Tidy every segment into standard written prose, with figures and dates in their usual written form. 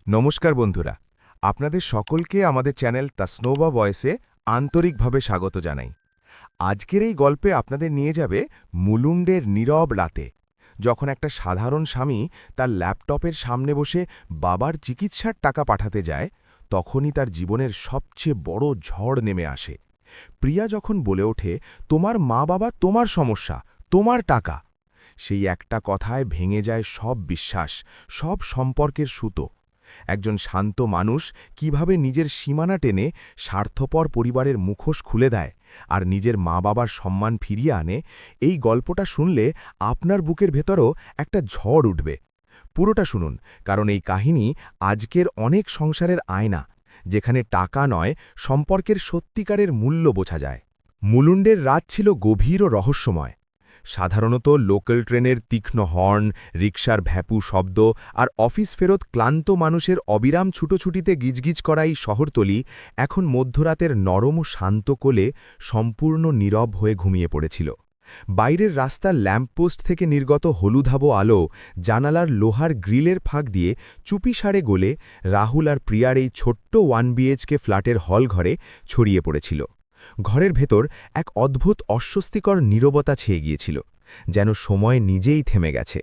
নমস্কার বন্ধুরা, আপনাদের সকলকে আমাদের চ্যানেল তাসনোভা ভয়েসে আন্তরিকভাবে স্বাগত জানাই। আজকের এই গল্পে আপনাদের নিয়ে যাবে মুলুন্ডের নীরব রাতে, যখন একটা সাধারণ স্বামী তার ল্যাপটপের সামনে বসে বাবার চিকিৎসার টাকা পাঠাতে যায়, তখনই তার জীবনের সবচেয়ে বড় ঝড় নেমে আসে। প্রিয়া যখন বলে ওঠে, তোমার মা বাবা তোমার সমস্যা, তোমার টাকা, সেই একটা কথায় ভেঙে যায় সব বিশ্বাস, সব সম্পর্কের সুতো। একজন শান্ত মানুষ কিভাবে নিজের সীমানা টেনে স্বার্থপর পরিবারের মুখোশ খুলে দেয় আর নিজের মা বাবার সম্মান ফিরিয়ে আনে, এই গল্পটা শুনলে আপনার বুকের ভেতরও একটা ঝড় উঠবে। পুরোটা শুনুন, কারণ এই কাহিনী আজকের অনেক সংসারের আয়না, যেখানে টাকা নয়, সম্পর্কের সত্যিকারের মূল্য বোঝা যায়। মুলুন্ডের রাত ছিল গভীর ও রহস্যময়। সাধারণত লোকাল ট্রেনের তীক্ষ্ণ হর্ন, রিকশার ভ্যাপু শব্দ আর অফিস ফেরত ক্লান্ত মানুষের অবিরাম ছুটোছুটিতে গিজগিজ করা এই শহরতলি এখন মধ্যরাতের নরম ও শান্ত কোলে সম্পূর্ণ নীরব হয়ে ঘুমিয়ে পড়েছিল। বাইরের রাস্তার ল্যাম্পপোস্ট থেকে নির্গত হলুদাভ আলো জানালার লোহার গ্রিলের ফাঁক দিয়ে চুপিসারে গলে রাহুল আর প্রিয়ার এই ছোট্ট 1 BHK ফ্ল্যাটের হল ঘরে ছড়িয়ে পড়েছিল। ঘরের ভেতর এক অদ্ভুত অস্বস্তিকর নীরবতা ছেয়ে গিয়েছিল, যেন সময় নিজেই থেমে গেছে।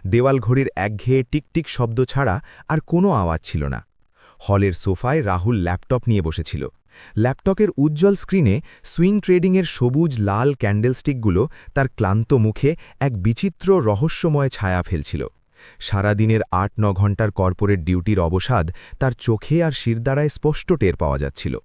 দেওয়াল ঘড়ির একঘেয়ে টিকটিক শব্দ ছাড়া আর কোনো আওয়াজ ছিল না। হলের সোফায় রাহুল ল্যাপটপ নিয়ে বসেছিল। ল্যাপটপের উজ্জ্বল স্ক্রিনে সুইং ট্রেডিংয়ের সবুজ লাল ক্যান্ডেলস্টিকগুলো তার ক্লান্ত মুখে এক বিচিত্র রহস্যময় ছায়া ফেলছিল। সারাদিনের ৮-৯ ঘণ্টার কর্পোরেট ডিউটির অবসাদ তার চোখে আর শিরদাঁড়ায় স্পষ্ট টের পাওয়া যাচ্ছিল।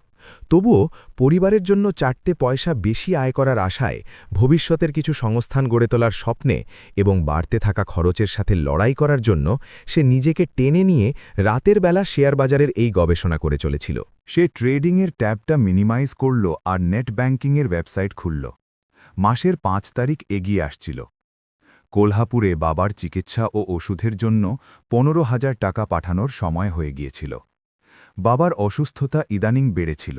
তবুও পরিবারের জন্য 4টে পয়সা বেশি আয় করার আশায়, ভবিষ্যতের কিছু সংস্থান গড়ে তোলার স্বপ্নে এবং বাড়তে থাকা খরচের সাথে লড়াই করার জন্য সে নিজেকে টেনে নিয়ে রাতের বেলা শেয়ার বাজারের এই গবেষণা করে চলেছিল। সে ট্রেডিংয়ের ট্যাবটা মিনিমাইজ করল আর নেট ব্যাংকিংয়ের ওয়েবসাইট খুলল। মাসের 5 তারিখ এগিয়ে আসছিল। কোলহাপুরে বাবার চিকিৎসা ও ওষুধের জন্য 15,000 টাকা পাঠানোর সময় হয়ে গিয়েছিল। বাবার অসুস্থতা ইদানিং বেড়েছিল।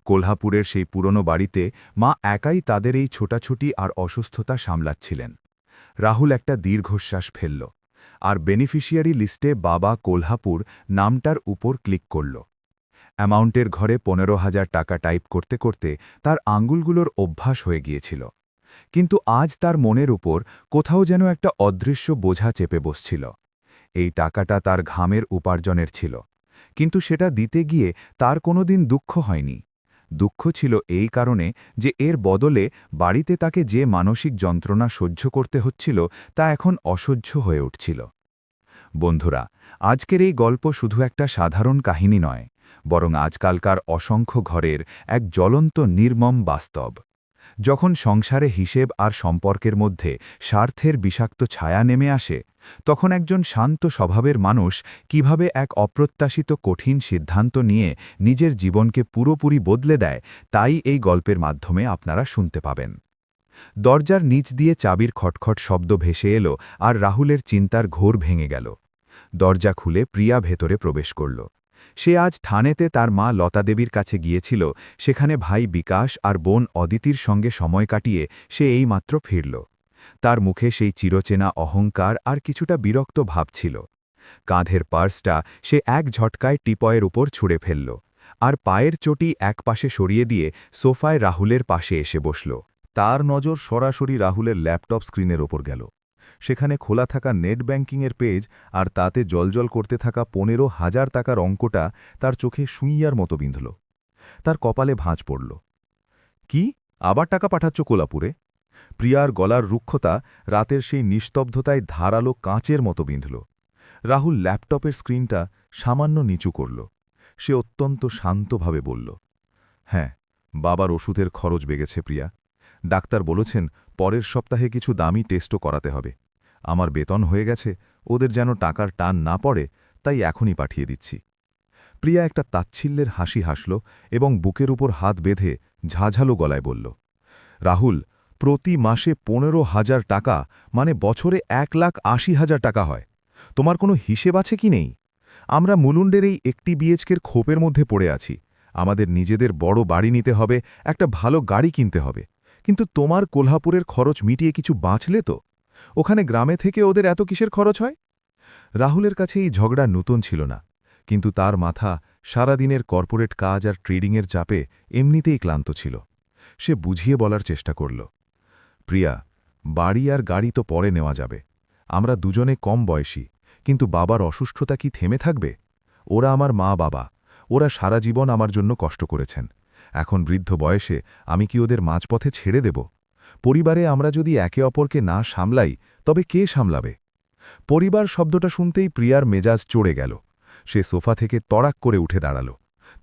কোলহাপুরের সেই পুরনো বাড়িতে মা একাই তাদের এই ছোটাছুটি আর অসুস্থতা সামলাচ্ছিলেন। রাহুল একটা দীর্ঘশ্বাস ফেলল আর বেনিফিশিয়ারি লিস্টে বাবা কোলহাপুর নামটার উপর ক্লিক করল। অ্যামাউন্টের ঘরে 15,000 টাকা টাইপ করতে করতে তার আঙ্গুলগুলোর অভ্যাস হয়ে গিয়েছিল। কিন্তু আজ তার মনের উপর কোথাও যেন একটা অদৃশ্য বোঝা চেপে বসছিল। এই টাকাটা তার ঘামের উপার্জনের ছিল, কিন্তু সেটা দিতে গিয়ে তার কোনোদিন দুঃখ হয়নি। দুঃখ ছিল এই কারণে যে এর বদলে বাড়িতে তাকে যে মানসিক যন্ত্রণা সহ্য করতে হচ্ছিল তা এখন অসহ্য হয়ে উঠছিল। বন্ধুরা, আজকের এই গল্প শুধু একটা সাধারণ কাহিনী নয়, বরং আজকালকার অসংখ্য ঘরের এক জ্বলন্ত নির্মম বাস্তব। যখন সংসারে হিসেব আর সম্পর্কের মধ্যে স্বার্থের বিষাক্ত ছায়া নেমে আসে, তখন একজন শান্ত স্বভাবের মানুষ কিভাবে এক অপ্রত্যাশিত কঠিন সিদ্ধান্ত নিয়ে নিজের জীবনকে পুরোপুরি বদলে দেয়, তাই এই গল্পের মাধ্যমে আপনারা শুনতে পাবেন। দরজার নিচ দিয়ে চাবির খটখট শব্দ ভেসে এলো আর রাহুলের চিন্তার ঘোর ভেঙে গেল। দরজা খুলে প্রিয়া ভেতরে প্রবেশ করল। সে আজ থানেতে তার মা লতাদেবীর কাছে গিয়েছিল, সেখানে ভাই বিকাশ আর বোন অদিতির সঙ্গে সময় কাটিয়ে সে এইমাত্র ফিরল। তার মুখে সেই চিরচেনা অহংকার আর কিছুটা বিরক্ত ভাব ছিল। কাঁধের পার্সটা সে এক ঝটকায় টিপয়ের উপর ছুঁড়ে ফেলল আর পায়ের চটি এক পাশে সরিয়ে দিয়ে সোফায় রাহুলের পাশে এসে বসল। তার নজর সরাসরি রাহুলের ল্যাপটপ স্ক্রিনের ওপর গেল। সেখানে খোলা থাকা নেট ব্যাংকিংয়ের পেজ আর তাতে জলজল করতে থাকা 15,000 টাকার অঙ্কটা তার চোখে সুইয়ার মতো বিঁধল। তার কপালে ভাঁজ পড়ল। কি, আবার টাকা পাঠাচ্ছ কোলাপুরে? প্রিয়ার গলার রুক্ষতা রাতের সেই নিস্তব্ধতায় ধারালো কাঁচের মতো বিঁধল। রাহুল ল্যাপটপের স্ক্রিনটা সামান্য নিচু করল। সে অত্যন্ত শান্তভাবে বলল, হ্যাঁ, বাবার ওষুধের খরচ বেড়েছে প্রিয়া। ডাক্তার বলেছেন পরের সপ্তাহে কিছু দামি টেস্টও করাতে হবে। আমার বেতন হয়ে গেছে, ওদের যেন টাকার টান না পড়ে, তাই এখনই পাঠিয়ে দিচ্ছি। প্রিয়া একটা তাচ্ছিল্যের হাসি হাসল এবং বুকের উপর হাত বেঁধে ঝাঝালো গলায় বলল, রাহুল, প্রতি মাসে 15,000 টাকা মানে বছরে 1,80,000 টাকা হয়। তোমার কোনো হিসেব আছে কি নেই? আমরা মুলুন্ডের এই 1 BHKর খোপের মধ্যে পড়ে আছি। আমাদের নিজেদের বড় বাড়ি নিতে হবে, একটা ভালো গাড়ি কিনতে হবে, কিন্তু তোমার কোলহাপুরের খরচ মিটিয়ে কিছু বাঁচলে তো? ওখানে গ্রামে থেকে ওদের এত কিসের খরচ হয়? রাহুলের কাছে এই ঝগড়া নতুন ছিল না, কিন্তু তার মাথা সারাদিনের কর্পোরেট কাজ আর ট্রেডিংয়ের চাপে এমনিতেই ক্লান্ত ছিল। সে বুঝিয়ে বলার চেষ্টা করল, প্রিয়া, বাড়ি আর গাড়ি তো পরে নেওয়া যাবে। আমরা দুজনে কম বয়সী, কিন্তু বাবার অসুস্থতা কি থেমে থাকবে? ওরা আমার মা বাবা, ওরা সারা জীবন আমার জন্য কষ্ট করেছেন। এখন বৃদ্ধ বয়সে আমি কি ওদের মাঝপথে ছেড়ে দেব? পরিবারে আমরা যদি একে অপরকে না সামলাই, তবে কে সামলাবে? পরিবার শব্দটা শুনতেই প্রিয়ার মেজাজ চড়ে গেল। সে সোফা থেকে তড়াক করে উঠে দাঁড়াল।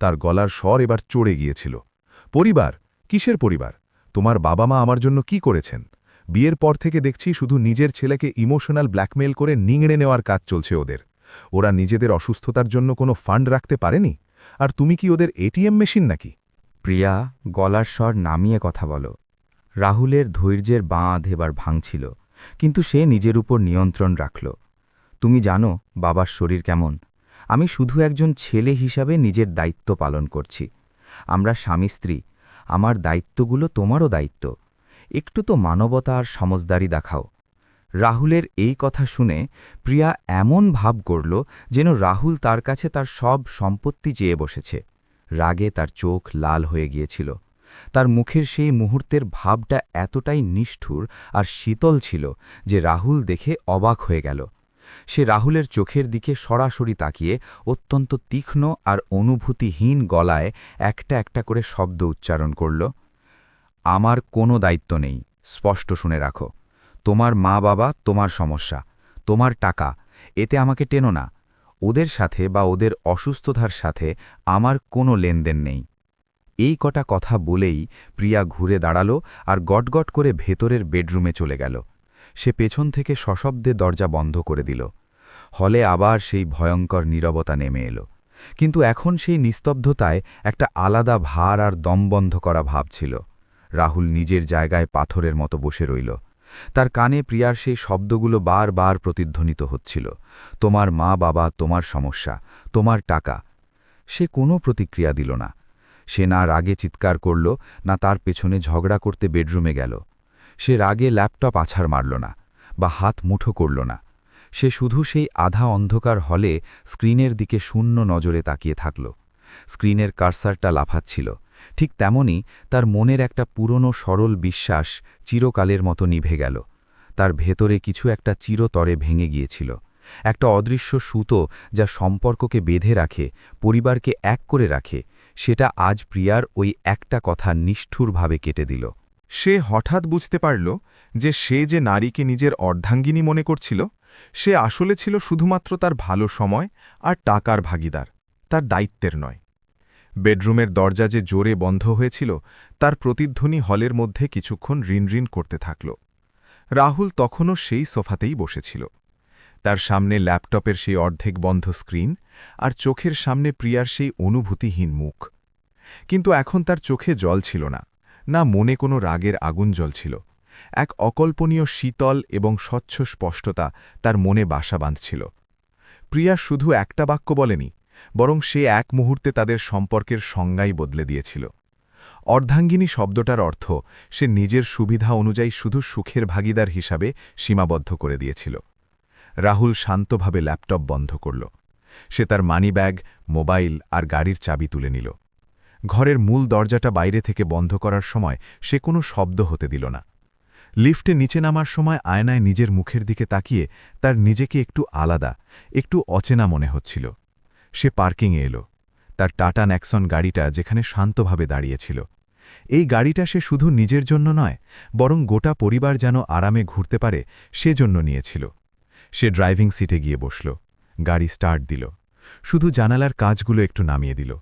তার গলার স্বর এবার চড়ে গিয়েছিল। পরিবার? কিসের পরিবার? তোমার বাবা মা আমার জন্য কি করেছেন? বিয়ের পর থেকে দেখছি শুধু নিজের ছেলেকে ইমোশনাল ব্ল্যাকমেইল করে নিংড়ে নেওয়ার কাজ চলছে ওদের। ওরা নিজেদের অসুস্থতার জন্য কোনো ফান্ড রাখতে পারেনি? আর তুমি কি ওদের এটিএম মেশিন নাকি? প্রিয়া, গলার স্বর নামিয়ে কথা বলো। রাহুলের ধৈর্যের বাঁধ এবার ভাঙছিল, কিন্তু সে নিজের উপর নিয়ন্ত্রণ রাখল। তুমি জানো বাবার শরীর কেমন? আমি শুধু একজন ছেলে হিসাবে নিজের দায়িত্ব পালন করছি। আমরা স্বামী স্ত্রী, আমার দায়িত্বগুলো তোমারও দায়িত্ব। একটু তো মানবতা আর সমজদারি দেখাও। রাহুলের এই কথা শুনে প্রিয়া এমন ভাব করল যেন রাহুল তার কাছে তার সব সম্পত্তি চেয়ে বসেছে। রাগে তার চোখ লাল হয়ে গিয়েছিল। তার মুখের সেই মুহূর্তের ভাবটা এতটাই নিষ্ঠুর আর শীতল ছিল যে রাহুল দেখে অবাক হয়ে গেল। সে রাহুলের চোখের দিকে সরাসরি তাকিয়ে অত্যন্ত তীক্ষ্ণ আর অনুভূতিহীন গলায় একটা একটা করে শব্দ উচ্চারণ করল। আমার কোনো দায়িত্ব নেই, স্পষ্ট শুনে রাখো। তোমার মা বাবা তোমার সমস্যা, তোমার টাকা, এতে আমাকে টেনো না। ওদের সাথে বা ওদের অসুস্থতার সাথে আমার কোনো লেনদেন নেই। এই কটা কথা বলেই প্রিয়া ঘুরে দাঁড়াল আর গটগট করে ভেতরের বেডরুমে চলে গেল। সে পেছন থেকে সশব্দে দরজা বন্ধ করে দিল। হলে আবার সেই ভয়ঙ্কর নীরবতা নেমে এলো, কিন্তু এখন সেই নিস্তব্ধতায় একটা আলাদা ভার আর দমবন্ধ করা ভাব ছিল। রাহুল নিজের জায়গায় পাথরের মতো বসে রইল। তার কানে প্রিয়ার সেই শব্দগুলো বারবার প্রতিধ্বনিত হচ্ছিল। তোমার মা বাবা তোমার সমস্যা, তোমার টাকা। সে কোনো প্রতিক্রিয়া দিল না। সে না রাগে চিৎকার করল, না তার পেছনে ঝগড়া করতে বেডরুমে গেল। সে রাগে ল্যাপটপ আছাড় মারল না, বা হাত মুঠো করল না। সে শুধু সেই আধা অন্ধকার হলে স্ক্রিনের দিকে শূন্য নজরে তাকিয়ে থাকল। স্ক্রিনের কার্সারটা লাফাচ্ছিল। ঠিক তেমনি তার মনের একটা পুরনো সরল বিশ্বাস চিরকালের মতো নিভে গেল। তার ভেতরে কিছু একটা চিরতরে ভেঙে গিয়েছিল, একটা অদৃশ্য সুতো যা সম্পর্ককে বেঁধে রাখে, পরিবারকে এক করে রাখে। সেটা আজ প্রিয়ার ওই একটা কথা নিষ্ঠুরভাবে কেটে দিল। সে হঠাৎ বুঝতে পারল যে সে যে নারীকে নিজের অর্ধাঙ্গিনী মনে করছিল, সে আসলে ছিল শুধুমাত্র তার ভালো সময় আর টাকার ভাগিদার, তার দায়িত্বের নয়। বেডরুমের দরজা যে জোরে বন্ধ হয়েছিল, তার প্রতিধ্বনি হলের মধ্যে কিছুক্ষণ রিনরিন করতে থাকল। রাহুল তখনও সেই সোফাতেই বসেছিল। তার সামনে ল্যাপটপের সেই অর্ধেক বন্ধ স্ক্রিন, আর চোখের সামনে প্রিয়ার সেই অনুভূতিহীন মুখ। কিন্তু এখন তার চোখে জল ছিল না, না মনে কোনো রাগের আগুন জ্বলছিল। এক অকল্পনীয় শীতল এবং স্বচ্ছ স্পষ্টতা তার মনে বাসা বাঁধছিল। প্রিয়া শুধু একটা বাক্য বলেনি, বরং সে এক মুহূর্তে তাদের সম্পর্কের সংজ্ঞাই বদলে দিয়েছিল। অর্ধাঙ্গিনী শব্দটার অর্থ সে নিজের সুবিধা অনুযায়ী শুধু সুখের ভাগিদার হিসাবে সীমাবদ্ধ করে দিয়েছিল। রাহুল শান্তভাবে ল্যাপটপ বন্ধ করল। সে তার মানিব্যাগ, মোবাইল আর গাড়ির চাবি তুলে নিল। ঘরের মূল দরজাটা বাইরে থেকে বন্ধ করার সময় সে কোনো শব্দ হতে দিল না। লিফটে নিচে নামার সময় আয়নায় নিজের মুখের দিকে তাকিয়ে তার নিজেকে একটু আলাদা, একটু অচেনা মনে হচ্ছিল। সে পার্কিংয়ে এলো। তার টাটা ন্যাক্সন গাড়িটা যেখানে শান্তভাবে দাঁড়িয়েছিল। এই গাড়িটা সে শুধু নিজের জন্য নয়, বরং গোটা পরিবার যেন আরামে ঘুরতে পারে সেজন্য নিয়েছিল। সে ড্রাইভিং সিটে গিয়ে বসল। গাড়ি স্টার্ট দিল। শুধু জানালার কাজগুলো একটু নামিয়ে দিল।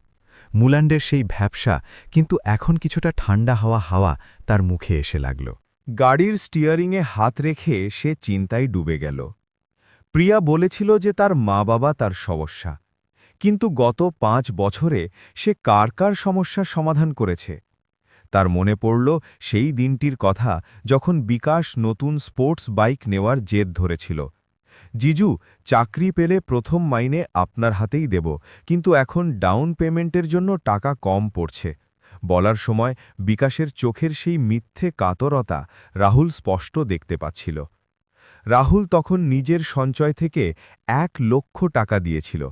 মুলান্ডের সেই ভ্যাপসা কিন্তু এখন কিছুটা ঠান্ডা হওয়া হাওয়া তার মুখে এসে লাগল। গাড়ির স্টিয়ারিংয়ে হাত রেখে সে চিন্তায় ডুবে গেল। প্রিয়া বলেছিল যে তার মা বাবা তার সমস্যা, কিন্তু গত 5 বছরে সে কার কার সমস্যার সমাধান করেছে। তার মনে পড়ল সেই দিনটির কথা যখন বিকাশ নতুন স্পোর্টস বাইক নেওয়ার জেদ ধরেছিল। জিজু, চাকরি পেলে প্রথম মাইনে আপনার হাতেই দেব, কিন্তু এখন ডাউন পেমেন্টের জন্য টাকা কম পড়ছে। বলার সময় বিকাশের চোখের সেই মিথ্যে কাতরতা রাহুল স্পষ্ট দেখতে পাচ্ছিল। রাহুল তখন নিজের সঞ্চয় থেকে 1 লক্ষ টাকা দিয়েছিল,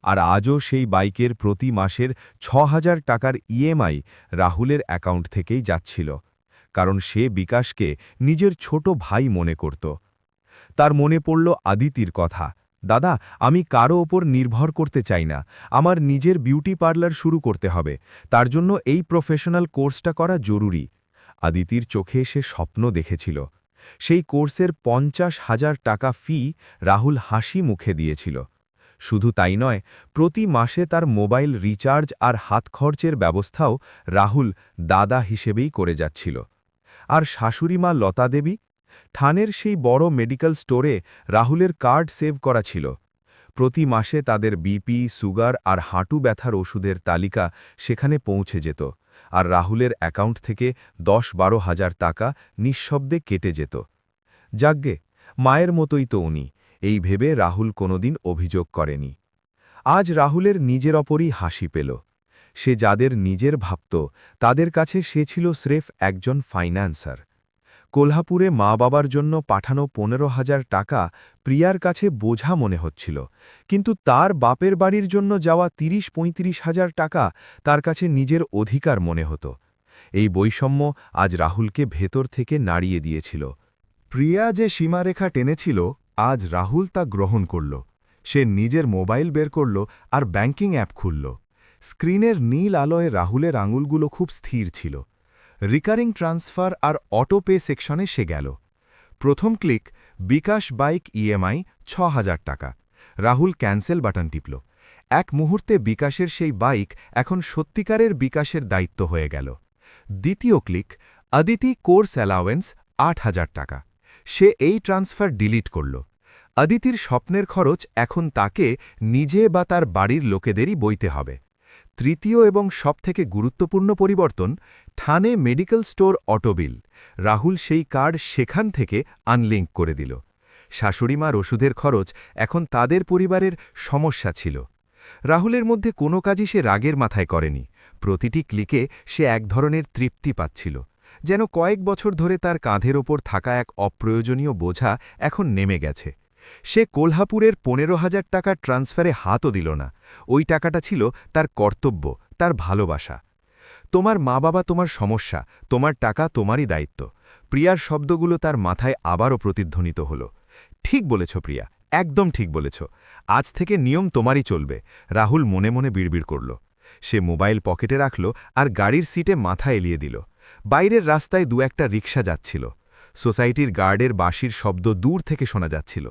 আর আজও সেই বাইকের প্রতি মাসের ৬,০০০ টাকার ইএমআই রাহুলের অ্যাকাউন্ট থেকেই যাচ্ছিল, কারণ সে বিকাশকে নিজের ছোট ভাই মনে করত। তার মনে পড়ল আদিতির কথা, দাদা, আমি কারো ওপর নির্ভর করতে চাই না, আমার নিজের বিউটি পার্লার শুরু করতে হবে, তার জন্য এই প্রফেশনাল কোর্সটা করা জরুরি। আদিতির চোখে সে স্বপ্ন দেখেছিল। সেই কোর্সের ৫০,০০০ টাকা ফি রাহুল হাসি মুখে দিয়েছিল। শুধু তাই নয়, প্রতি মাসে তার মোবাইল রিচার্জ আর হাত খরচের ব্যবস্থাও রাহুল দাদা হিসেবেই করে যাচ্ছিল। আর শাশুড়িমা লতা দেবী, ঠানের সেই বড় মেডিকেল স্টোরে রাহুলের কার্ড সেভ করা ছিল। প্রতি মাসে তাদের বিপি, সুগার আর হাঁটু ব্যথার ওষুধের তালিকা সেখানে পৌঁছে যেত, আর রাহুলের অ্যাকাউন্ট থেকে ১০-১২ হাজার টাকা নিঃশব্দে কেটে যেত। যাগ্গে, মায়ের মতোই তো উনি, এই ভেবে রাহুল কোনোদিন অভিযোগ করেনি। আজ রাহুলের নিজের ওপরই হাসি পেল। সে যাদের নিজের ভাবত, তাদের কাছে সে ছিল স্রেফ একজন ফাইন্যান্সার। কোলহাপুরে মা বাবার জন্য পাঠানো ১৫,০০০ টাকা প্রিয়ার কাছে বোঝা মনে হচ্ছিল, কিন্তু তার বাপের বাড়ির জন্য যাওয়া ৩০-৩৫ হাজার টাকা তার কাছে নিজের অধিকার মনে হতো। এই বৈষম্য আজ রাহুলকে ভেতর থেকে নাড়িয়ে দিয়েছিল। প্রিয়া যে সীমারেখা টেনেছিল, আজ রাহুল তা গ্রহণ করল। সে নিজের মোবাইল বের করল আর ব্যাংকিং অ্যাপ খুলল। স্ক্রিনের নীল আলোয় রাহুলের আঙুলগুলো খুব স্থির ছিল। রিকারিং ট্রান্সফার আর অটো পে সেকশনে সে গেল। প্রথম ক্লিক, বিকাশ বাইক ইএমআই ৬,০০০ টাকা। Rahul cancel button টিপল। এক মুহূর্তে বিকাশের সেই বাইক এখন সত্যিকারের বিকাশের দায়িত্ব হয়ে গেল। দ্বিতীয় ক্লিক, অদিতি কোর্স অ্যালাওয়েন্স ৮,০০০ টাকা। সে এই ট্রান্সফার ডিলিট করল। অদিতির স্বপ্নের খরচ এখন তাকে নিজে বা তার বাড়ির লোকেদেরই বইতে হবে। তৃতীয় এবং সবথেকে গুরুত্বপূর্ণ পরিবর্তন, ঠানে মেডিকেল স্টোর অটোবিল। রাহুল সেই কার্ড সেখান থেকে আনলিঙ্ক করে দিল। শাশুড়িমার ওষুধের খরচ এখন তাদের পরিবারের সমস্যা ছিল। রাহুলের মধ্যে কোনো কাজই সে রাগের মাথায় করেনি। প্রতিটি ক্লিকে সে এক ধরনের তৃপ্তি পাচ্ছিল, যেন কয়েক বছর ধরে তার কাঁধের ওপর থাকা এক অপ্রয়োজনীয় বোঝা এখন নেমে গেছে। সে কোলহাপুরের ১৫,০০০ টাকার ট্রান্সফারে হাতও দিল না। ওই টাকাটা ছিল তার কর্তব্য, তার ভালোবাসা। তোমার মা বাবা তোমার সমস্যা, তোমার টাকা তোমারই দায়িত্ব। প্রিয়ার শব্দগুলো তার মাথায় আবারও প্রতিধ্বনিত হল। ঠিক বলেছ প্রিয়া, একদম ঠিক বলেছ। আজ থেকে নিয়ম তোমারই চলবে, রাহুল মনে মনে বিড়বিড় করল। সে মোবাইল পকেটে রাখল আর গাড়ির সিটে মাথা এলিয়ে দিল। বাইরের রাস্তায় একটা রিকশা যাচ্ছিল। সোসাইটির গার্ডের বাঁশির শব্দ দূর থেকে শোনা যাচ্ছিল।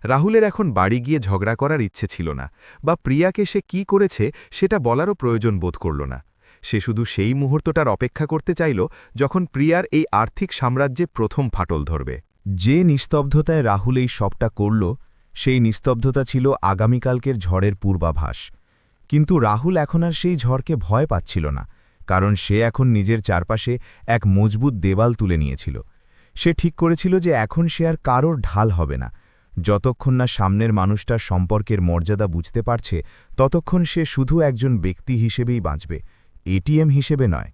রাহুলের এখন বাড়ি গিয়ে ঝগড়া করার ইচ্ছে ছিল না, বা প্রিয়াকে সে কি করেছে সেটা বলারও প্রয়োজন বোধ করল না। সে শুধু সেই মুহূর্তটার অপেক্ষা করতে চাইল যখন প্রিয়ার এই আর্থিক সাম্রাজ্যে প্রথম ফাটল ধরবে। যে নিস্তব্ধতায় রাহুল এই সবটা করল, সেই নিস্তব্ধতা ছিল আগামীকালকের ঝড়ের পূর্বাভাস। কিন্তু রাহুল এখন আর সেই ঝড়কে ভয় পাচ্ছিল না, কারণ সে এখন নিজের চারপাশে এক মজবুত দেওয়াল তুলে নিয়েছিল। সে ঠিক করেছিল যে এখন সে আর কারোর ঢাল হবে না। যতক্ষণ না সামনের মানুষটার সম্পর্কের মর্যাদা বুঝতে পারছে, ততক্ষণ সে শুধু একজন ব্যক্তি হিসেবেই বাঁচবে, এটিএম হিসেবে নয়।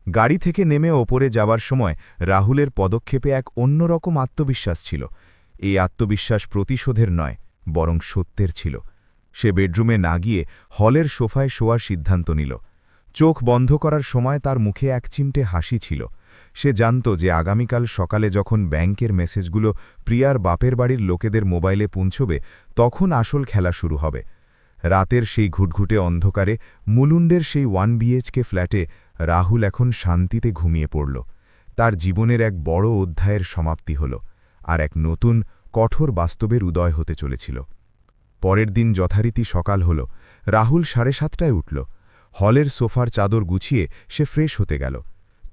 গাড়ি থেকে নেমে ওপরে যাওয়ার সময় রাহুলের পদক্ষেপে এক অন্যরকম আত্মবিশ্বাস ছিল। এই আত্মবিশ্বাস প্রতিশোধের নয়, বরং সত্যের ছিল। সে বেডরুমে না গিয়ে হলের সোফায় শোয়ার সিদ্ধান্ত নিল। চোখ বন্ধ করার সময় তার মুখে এক চিমটে হাসি ছিল। সে জানত যে আগামীকাল সকালে যখন ব্যাংকের মেসেজগুলো প্রিয়ার বাপের বাড়ির লোকেদের মোবাইলে পৌঁছবে, তখন আসল খেলা শুরু হবে। রাতের সেই ঘুটঘুটে অন্ধকারে মুলুন্ডের সেই 1 BHK ফ্ল্যাটে রাহুল এখন শান্তিতে ঘুমিয়ে পড়ল। তার জীবনের এক বড় অধ্যায়ের সমাপ্তি হল, আর এক নতুন কঠোর বাস্তবের উদয় হতে চলেছিল। পরের দিন যথারীতি সকাল হল। রাহুল 7:30টায় উঠল। হলের সোফার চাদর গুছিয়ে সে ফ্রেশ হতে গেল।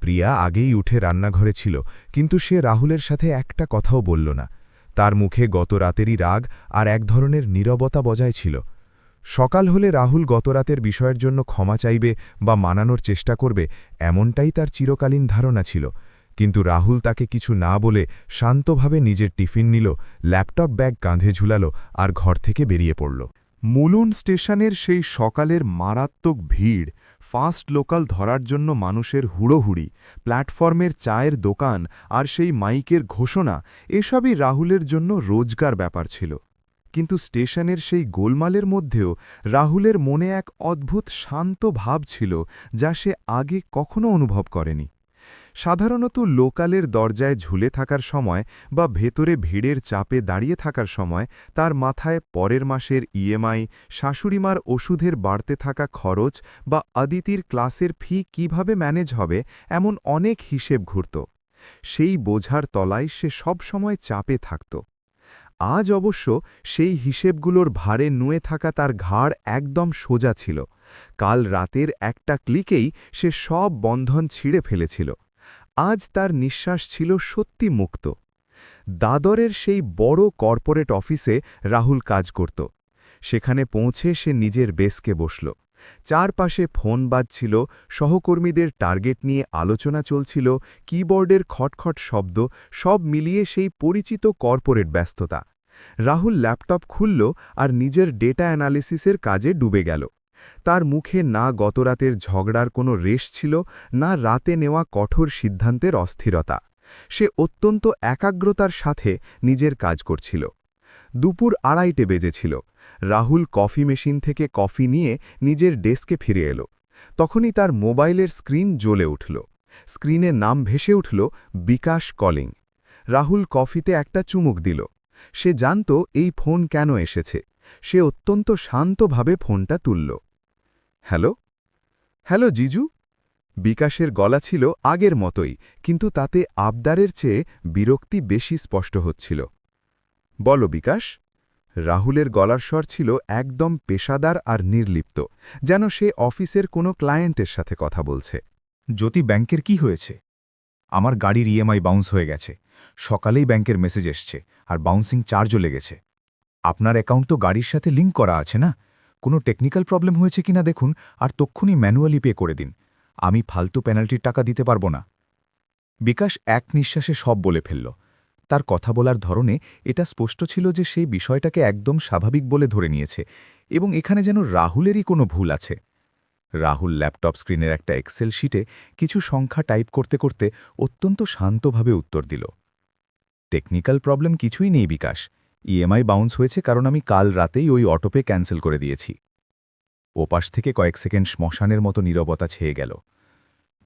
প্রিয়া আগেই উঠে রান্নাঘরে ছিল, কিন্তু সে রাহুলের সাথে একটা কথাও বলল না। তার মুখে গত রাতেরই রাগ আর এক ধরনের নীরবতা বজায় ছিল। সকাল হলে রাহুল গতরাতের বিষয়ের জন্য ক্ষমা চাইবে বা মানানোর চেষ্টা করবে, এমনটাই তার চিরকালীন ধারণা ছিল। কিন্তু রাহুল তাকে কিছু না বলে শান্তভাবে নিজের টিফিন নিল, ল্যাপটপ ব্যাগ কাঁধে ঝুলালো আর ঘর থেকে বেরিয়ে পড়ল। মুলুন্ড স্টেশনের সেই সকালের মারাত্মক ভিড়, ফাস্ট লোকাল ধরার জন্য মানুষের হুড়োহুড়ি, প্ল্যাটফর্মের চায়ের দোকান আর সেই মাইকের ঘোষণা, এসবই রাহুলের জন্য রোজগার ব্যাপার ছিল। কিন্তু স্টেশনের সেই গোলমালের মধ্যেও রাহুলের মনে এক অদ্ভুত শান্ত ভাব ছিল যা সে আগে কখনো অনুভব করেনি। সাধারণত লোকালের দরজায় ঝুলে থাকার সময় বা ভেতরে ভিড়ের চাপে দাঁড়িয়ে থাকার সময় তার মাথায় পরের মাসের ইএমআই, শাশুড়িমার ওষুধের বাড়তে থাকা খরচ বা অদিতির ক্লাসের ফি কিভাবে ম্যানেজ হবে এমন অনেক হিসেব ঘুরত। সেই বোঝার তলায় সে সবসময় চাপে থাকত। আজ অবশ্য সেই হিসেবগুলোর ভারে নুয়ে থাকা তার ঘাড় একদম সোজা ছিল। কাল রাতের একটা ক্লিকেই সে সব বন্ধন ছিঁড়ে ফেলেছিল। আজ তার নিঃশ্বাস ছিল সত্যি মুক্ত। দাদরের সেই বড় কর্পোরেট অফিসে রাহুল কাজ করত। সেখানে পৌঁছে সে নিজের ডেস্কে বসল। চারপাশে ফোন বাজছিল, সহকর্মীদের টার্গেট নিয়ে আলোচনা চলছিল, কিবোর্ডের খটখট শব্দ, সব মিলিয়ে সেই পরিচিত কর্পোরেট ব্যস্ততা। রাহুল ল্যাপটপ খুলল আর নিজের ডেটা অ্যানালিসিসের কাজে ডুবে গেল। তার মুখে না গতরাতের ঝগড়ার কোনো রেশ ছিল, না রাতে নেওয়া কঠোর সিদ্ধান্তের অস্থিরতা। সে অত্যন্ত একাগ্রতার সাথে নিজের কাজ করছিল। দুপুর 2:30 বেজেছিল। রাহুল কফি মেশিন থেকে কফি নিয়ে নিজের ডেস্কে ফিরে এলো। তখনই তার মোবাইলের স্ক্রিন জ্বলে উঠল। স্ক্রিনে নাম ভেসে উঠল বিকাশ কলিং। রাহুল কফিতে একটা চুমুক দিল। সে জানত এই ফোন কেন এসেছে। সে অত্যন্ত শান্তভাবে ফোনটা তুলল। হ্যালো? হ্যালো জিজু? বিকাশের গলা ছিল আগের মতোই, কিন্তু তাতে আবদারের চেয়ে বিরক্তি বেশি স্পষ্ট হচ্ছিল। বলো বিকাশ। রাহুলের গলার স্বর ছিল একদম পেশাদার আর নির্লিপ্ত, যেন সে অফিসের কোনো ক্লায়েন্টের সাথে কথা বলছে। জ্যোতি, ব্যাংকের কি হয়েছে? আমার গাড়ির ইএমআই বাউন্স হয়ে গেছে। সকালেই ব্যাংকের মেসেজ এসছে আর বাউন্সিং চার্জও লেগেছে। আপনার অ্যাকাউন্ট তো গাড়ির সাথে লিঙ্ক করা আছে না? কোনো টেকনিক্যাল প্রবলেম হয়েছে কিনা দেখুন, আর তক্ষুনি ম্যানুয়ালি পে করে দিন। আমি ফালতু পেনাল্টির টাকা দিতে পারবো না। বিকাশ এক নিঃশ্বাসে সব বলে ফেলল। তার কথা বলার ধরনে এটা স্পষ্ট ছিল যে সেই বিষয়টাকে একদম স্বাভাবিক বলে ধরে নিয়েছে এবং এখানে যেন রাহুলেরই কোনো ভুল আছে। রাহুল ল্যাপটপ স্ক্রিনের একটা এক্সেল শিটে কিছু সংখ্যা টাইপ করতে করতে অত্যন্ত শান্তভাবে উত্তর দিল। টেকনিক্যাল প্রবলেম কিছুই নেই বিকাশ। ইএমআই বাউন্স হয়েছে কারণ আমি কাল রাতেই ওই অটোপে ক্যান্সেল করে দিয়েছি। ওপাশ থেকে কয়েক সেকেন্ড শ্মশানের মতো নীরবতা ছেয়ে গেল।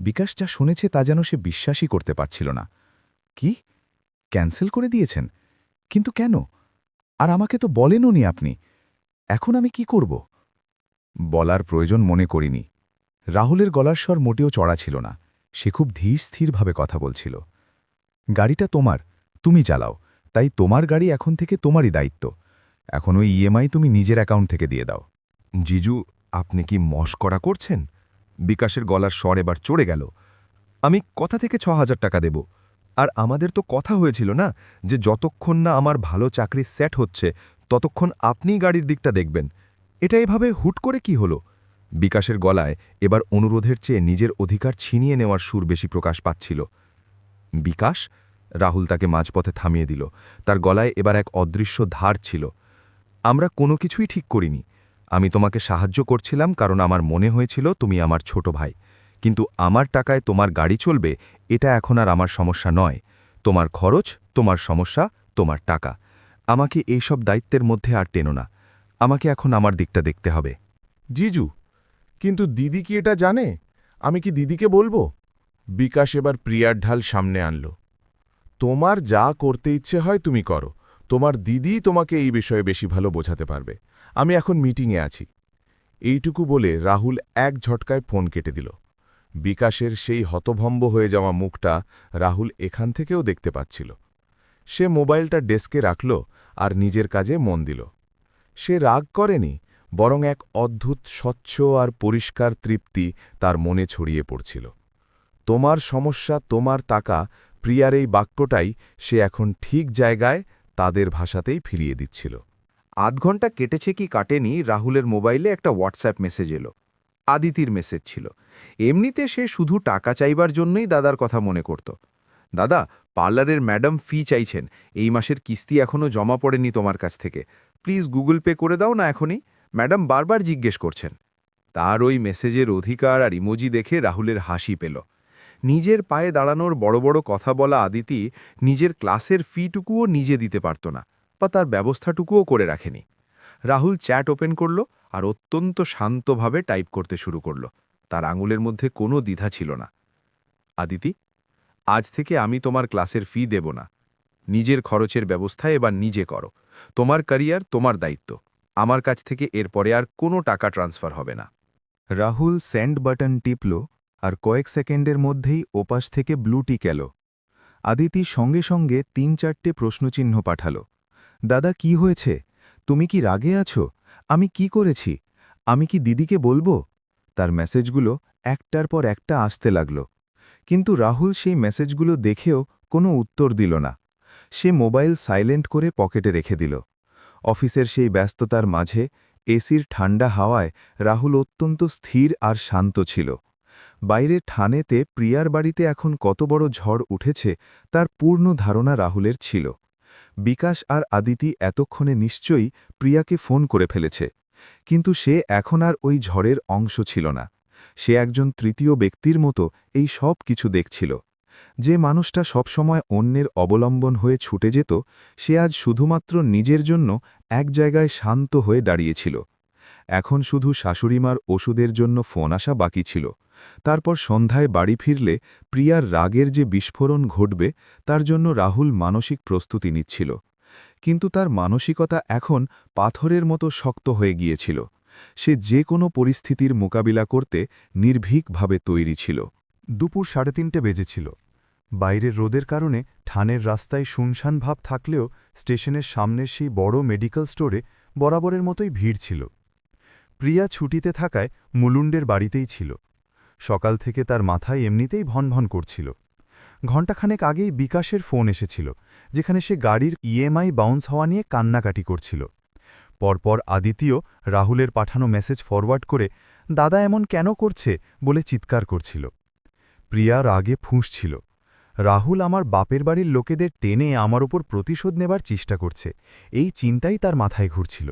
বিকাশ যা শুনেছে তা যেন সে বিশ্বাসই করতে পারছিল না। কি? ক্যান্সেল করে দিয়েছেন? কিন্তু কেন? আর আমাকে তো বলেনওনি আপনি। এখন আমি কি করব? বলার প্রয়োজন মনে করিনি। রাহুলের গলার স্বর মোটেও চড়া ছিল না। সে খুব ধীরস্থিরভাবে কথা বলছিল। গাড়িটা তোমার, তুমি চালাও, তাই তোমার গাড়ি এখন থেকে তোমারই দায়িত্ব। এখন ওই ইএমআই তুমি নিজের অ্যাকাউন্ট থেকে দিয়ে দাও। জিজু, আপনি কি মশকরা করছেন? বিকাশের গলার স্বর এবার চড়ে গেল। আমি কথা থেকে 6,000 টাকা দেব। আর আমাদের তো কথা হয়েছিল না যে যতক্ষণ না আমার ভালো চাকরি সেট হচ্ছে ততক্ষণ আপনিই গাড়ির দিকটা দেখবেন। এটা এভাবে হুট করে কি হলো? বিকাশের গলায় এবার অনুরোধের চেয়ে নিজের অধিকার ছিনিয়ে নেওয়ার সুর বেশি প্রকাশ পাচ্ছিল। বিকাশ? রাহুল তাকে মাঝপথে থামিয়ে দিল। তার গলায় এবার এক অদৃশ্য ধার ছিল। আমরা কোনো কিছুই ঠিক করিনি। আমি তোমাকে সাহায্য করছিলাম কারণ আমার মনে হয়েছিল তুমি আমার ছোট ভাই। কিন্তু আমার টাকায় তোমার গাড়ি চলবে এটা এখন আর আমার সমস্যা নয়। তোমার খরচ, তোমার সমস্যা, তোমার টাকা। আমাকে এইসব দায়িত্বের মধ্যে আর টেনো না। আমাকে এখন আমার দিকটা দেখতে হবে। জিজু, কিন্তু দিদি কি এটা জানে? আমি কি দিদিকে বলবো? বিকাশ এবার প্রিয়ার ঢাল সামনে আনল। তোমার যা করতে ইচ্ছে হয় তুমি করো। তোমার দিদি তোমাকে এই বিষয়ে বেশি ভালো বোঝাতে পারবে। আমি এখন মিটিংয়ে আছি। এইটুকু বলে রাহুল এক ঝটকায় ফোন কেটে দিল। বিকাশের সেই হতভম্ব হয়ে যাওয়া মুখটা রাহুল এখান থেকেও দেখতে পাচ্ছিল। সে মোবাইলটা ডেস্কে রাখল আর নিজের কাজে মন দিল। সে রাগ করেনি, বরং এক অদ্ভুত স্বচ্ছ আর পরিষ্কার তৃপ্তি তার মনে ছড়িয়ে পড়ছিল। তোমার সমস্যা, তোমার টাকা, প্রিয়ার এই বাক্যটাই সে এখন ঠিক জায়গায় তাদের ভাষাতেই ফিরিয়ে দিচ্ছিল। 8 ঘন্টা কেটেছে কি কাটেনি, রাহুলের মোবাইলে একটা হোয়াটসঅ্যাপ মেসেজ এলো। আদিতির মেসেজ ছিল। এমনিতে সে শুধু টাকা চাইবার জন্যই দাদার কথা মনে করত। দাদা, পার্লারের ম্যাডাম ফি চাইছেন। এই মাসের কিস্তি এখনও জমা পড়েনি তোমার কাছ থেকে। প্লিজ গুগল পে করে দাও না এখনই। ম্যাডাম বারবার জিজ্ঞেস করছেন। তার ওই মেসেজের অধিকার আর ইমোজি দেখে রাহুলের হাসি পেল। নিজের পায়ে দাঁড়ানোর বড় বড় কথা বলা আদিতি নিজের ক্লাসের ফিটুকুও নিজে দিতে পারত না। বা তার ব্যবস্থাটুকুও করে রাখেনি। রাহুল চ্যাট ওপেন করল আর অত্যন্ত শান্তভাবে টাইপ করতে শুরু করল। তার আঙুলের মধ্যে কোনো দ্বিধা ছিল না। আদিতি, আজ থেকে আমি তোমার ক্লাসের ফি দেব না। নিজের খরচের ব্যবস্থা এবার নিজে করো। তোমার ক্যারিয়ার তোমার দায়িত্ব। আমার কাছ থেকে এরপরে আর কোনো টাকা ট্রান্সফার হবে না। রাহুল সেন্ড বাটন টিপল আর কয়েক সেকেন্ডের মধ্যেই ওপাশ থেকে ব্লু টিক এলো। আদিতি সঙ্গে সঙ্গে ৩-৪টে প্রশ্নচিহ্ন পাঠাল। দাদা, কি হয়েছে? তুমি কি রাগে আছো? আমি কি করেছি? আমি কি দিদিকে বলবো? তার মেসেজগুলো একটার পর একটা আসতে লাগল। কিন্তু রাহুল সেই মেসেজগুলো দেখেও কোনো উত্তর দিল না। সে মোবাইল সাইলেন্ট করে পকেটে রেখে দিল। অফিসের সেই ব্যস্ততার মাঝে এসির ঠান্ডা হাওয়ায় রাহুল অত্যন্ত স্থির আর শান্ত ছিল। বাইরে ঠানেতে প্রিয়ার বাড়িতে এখন কত বড় ঝড় উঠেছে তার পূর্ণ ধারণা রাহুলের ছিল। বিকাশ আর আদিতি এতক্ষণে নিশ্চয়ই প্রিয়াকে ফোন করে ফেলেছে, কিন্তু সে এখন আর ওই ঝড়ের অংশ ছিল না। সে একজন তৃতীয় ব্যক্তির মতো এই সব কিছু দেখছিল। যে মানুষটা সবসময় অন্যের অবলম্বন হয়ে ছুটে যেত, সে আজ শুধুমাত্র নিজের জন্য এক জায়গায় শান্ত হয়ে দাঁড়িয়েছিল। এখন শুধু শাশুড়িমার ওষুধের জন্য ফোন আসা বাকি ছিল। তারপর সন্ধ্যায় বাড়ি ফিরলে প্রিয়ার রাগের যে বিস্ফোরণ ঘটবে তার জন্য রাহুল মানসিক প্রস্তুতি নিচ্ছিল। কিন্তু তার মানসিকতা এখন পাথরের মতো শক্ত হয়ে গিয়েছিল। সে যে কোনো পরিস্থিতির মোকাবিলা করতে নির্ভীকভাবে তৈরি ছিল। দুপুর 3:30 বেজেছিল। বাইরের রোদের কারণে ঠানের রাস্তায় শুনশান ভাব থাকলেও স্টেশনের সামনের সেই বড় মেডিকেল স্টোরে বরাবরের মতোই ভিড় ছিল। প্রিয়া ছুটিতে থাকায় মুলুন্ডের বাড়িতেই ছিল। সকাল থেকে তার মাথায় এমনিতেই ভনভন করছিল। ঘণ্টাখানেক আগেই বিকাশের ফোন এসেছিল, যেখানে সে গাড়ির ইএমআই বাউন্স হওয়া নিয়ে কান্নাকাটি করছিল। পরপর আদিতিও রাহুলের পাঠানো মেসেজ ফরওয়ার্ড করে দাদা এমন কেন করছে বলে চিৎকার করছিল। প্রিয়া রাগে ফুঁসছিল। রাহুল আমার বাপের বাড়ির লোকেদের টেনে আমার ওপর প্রতিশোধ নেবার চেষ্টা করছে, এই চিন্তাই তার মাথায় ঘুরছিল।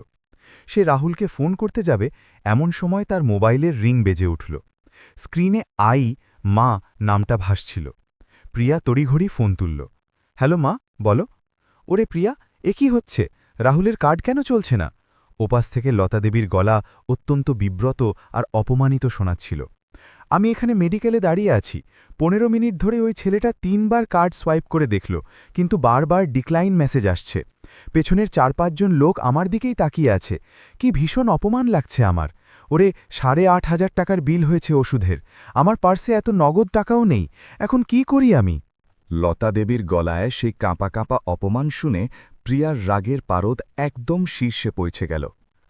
সে রাহুলকে ফোন করতে যাবে এমন সময় তার মোবাইলের রিং বেজে উঠল। স্ক্রিনে মা নামটা ভাসছিল। প্রিয়া তড়িঘড়ি ফোন তুলল। হ্যালো মা, বলো। ওরে প্রিয়া, এ কি হচ্ছে? রাহুলের কার্ড কেন চলছে না? ওপাশ থেকে লতা দেবীর গলা অত্যন্ত বিব্রত আর অপমানিত শোনাচ্ছিল। আমি এখানে মেডিকেলে দাঁড়িয়ে আছি। 15 মিনিট ধরে ওই ছেলেটা 3 বার কার্ড সোয়াইপ করে দেখল, কিন্তু বারবার ডিক্লাইন মেসেজ আসছে। পেছনের 4-5 জন লোক আমার দিকেই তাকিয়ে আছে। কি ভীষণ অপমান লাগছে আমার। ওরে 8,500 টাকার বিল হয়েছে ওষুধের। আমার পার্সে এত নগদ টাকাও নেই। এখন কি করি আমি? লতা দেবীর গলায় সেই কাঁপা কাঁপা অপমান শুনে প্রিয়ার রাগের পারদ একদম শীর্ষে পৌঁছে গেল।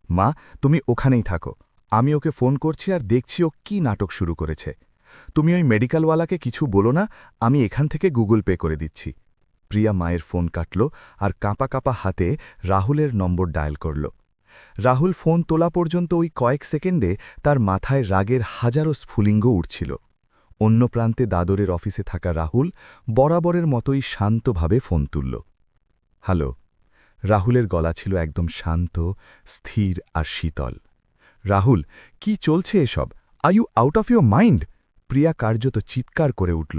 মা, তুমি ওখানেই থাকো। আমি ওকে ফোন করছি আর দেখছি ও কি নাটক শুরু করেছে। তুমি ওই মেডিকেলওয়ালাকে কিছু বলো না, আমি এখান থেকে গুগল পে করে দিচ্ছি। প্রিয়া মায়ের ফোন কাটল আর কাঁপা কাঁপা হাতে রাহুলের নম্বর ডায়াল করল। রাহুল ফোন তোলা পর্যন্ত ওই কয়েক সেকেন্ডে তার মাথায় রাগের হাজারো স্ফুলিঙ্গ উঠছিল। অন্য প্রান্তে দাদরের অফিসে থাকা রাহুল বরাবরের মতোই শান্তভাবে ফোন তুলল। হ্যালো। রাহুলের গলা ছিল একদম শান্ত, স্থির আর শীতল। রাহুল, কি চলছে এসব? Are you out of your mind? Priya কার্যত চিৎকার করে উঠল।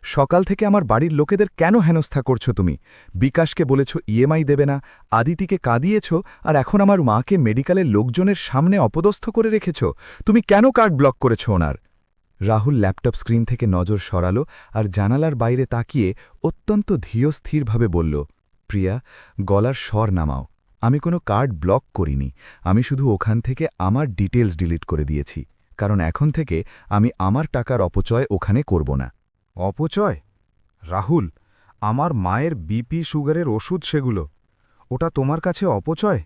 সকাল থেকে আমার বাড়ির লোকেদের কেন হেনস্থা করছো তুমি? বিকাশকে বলেছ ইএমআই দেবে না, আদিতিকে কাঁদিয়েছ, আর এখন আমার মাকে মেডিকেলের লোকজনের সামনে অপদস্থ করে রেখেছ। তুমি কেন কার্ড ব্লক করেছ ওনার? রাহুল ল্যাপটপ স্ক্রিন থেকে নজর সরালো আর জানালার বাইরে তাকিয়ে অত্যন্ত ধীরস্থিরভাবে বলল, প্রিয়া, গলার স্বর নামাও। আমি কোনো কার্ড ব্লক করিনি। আমি শুধু ওখান থেকে আমার ডিটেলস ডিলিট করে দিয়েছি, কারণ এখন থেকে আমি আমার টাকার অপচয় ওখানে করব না। অপচয়? রাহুল, আমার মায়ের বিপি সুগারের ওষুধ সেগুলো। ওটা তোমার কাছে অপচয়?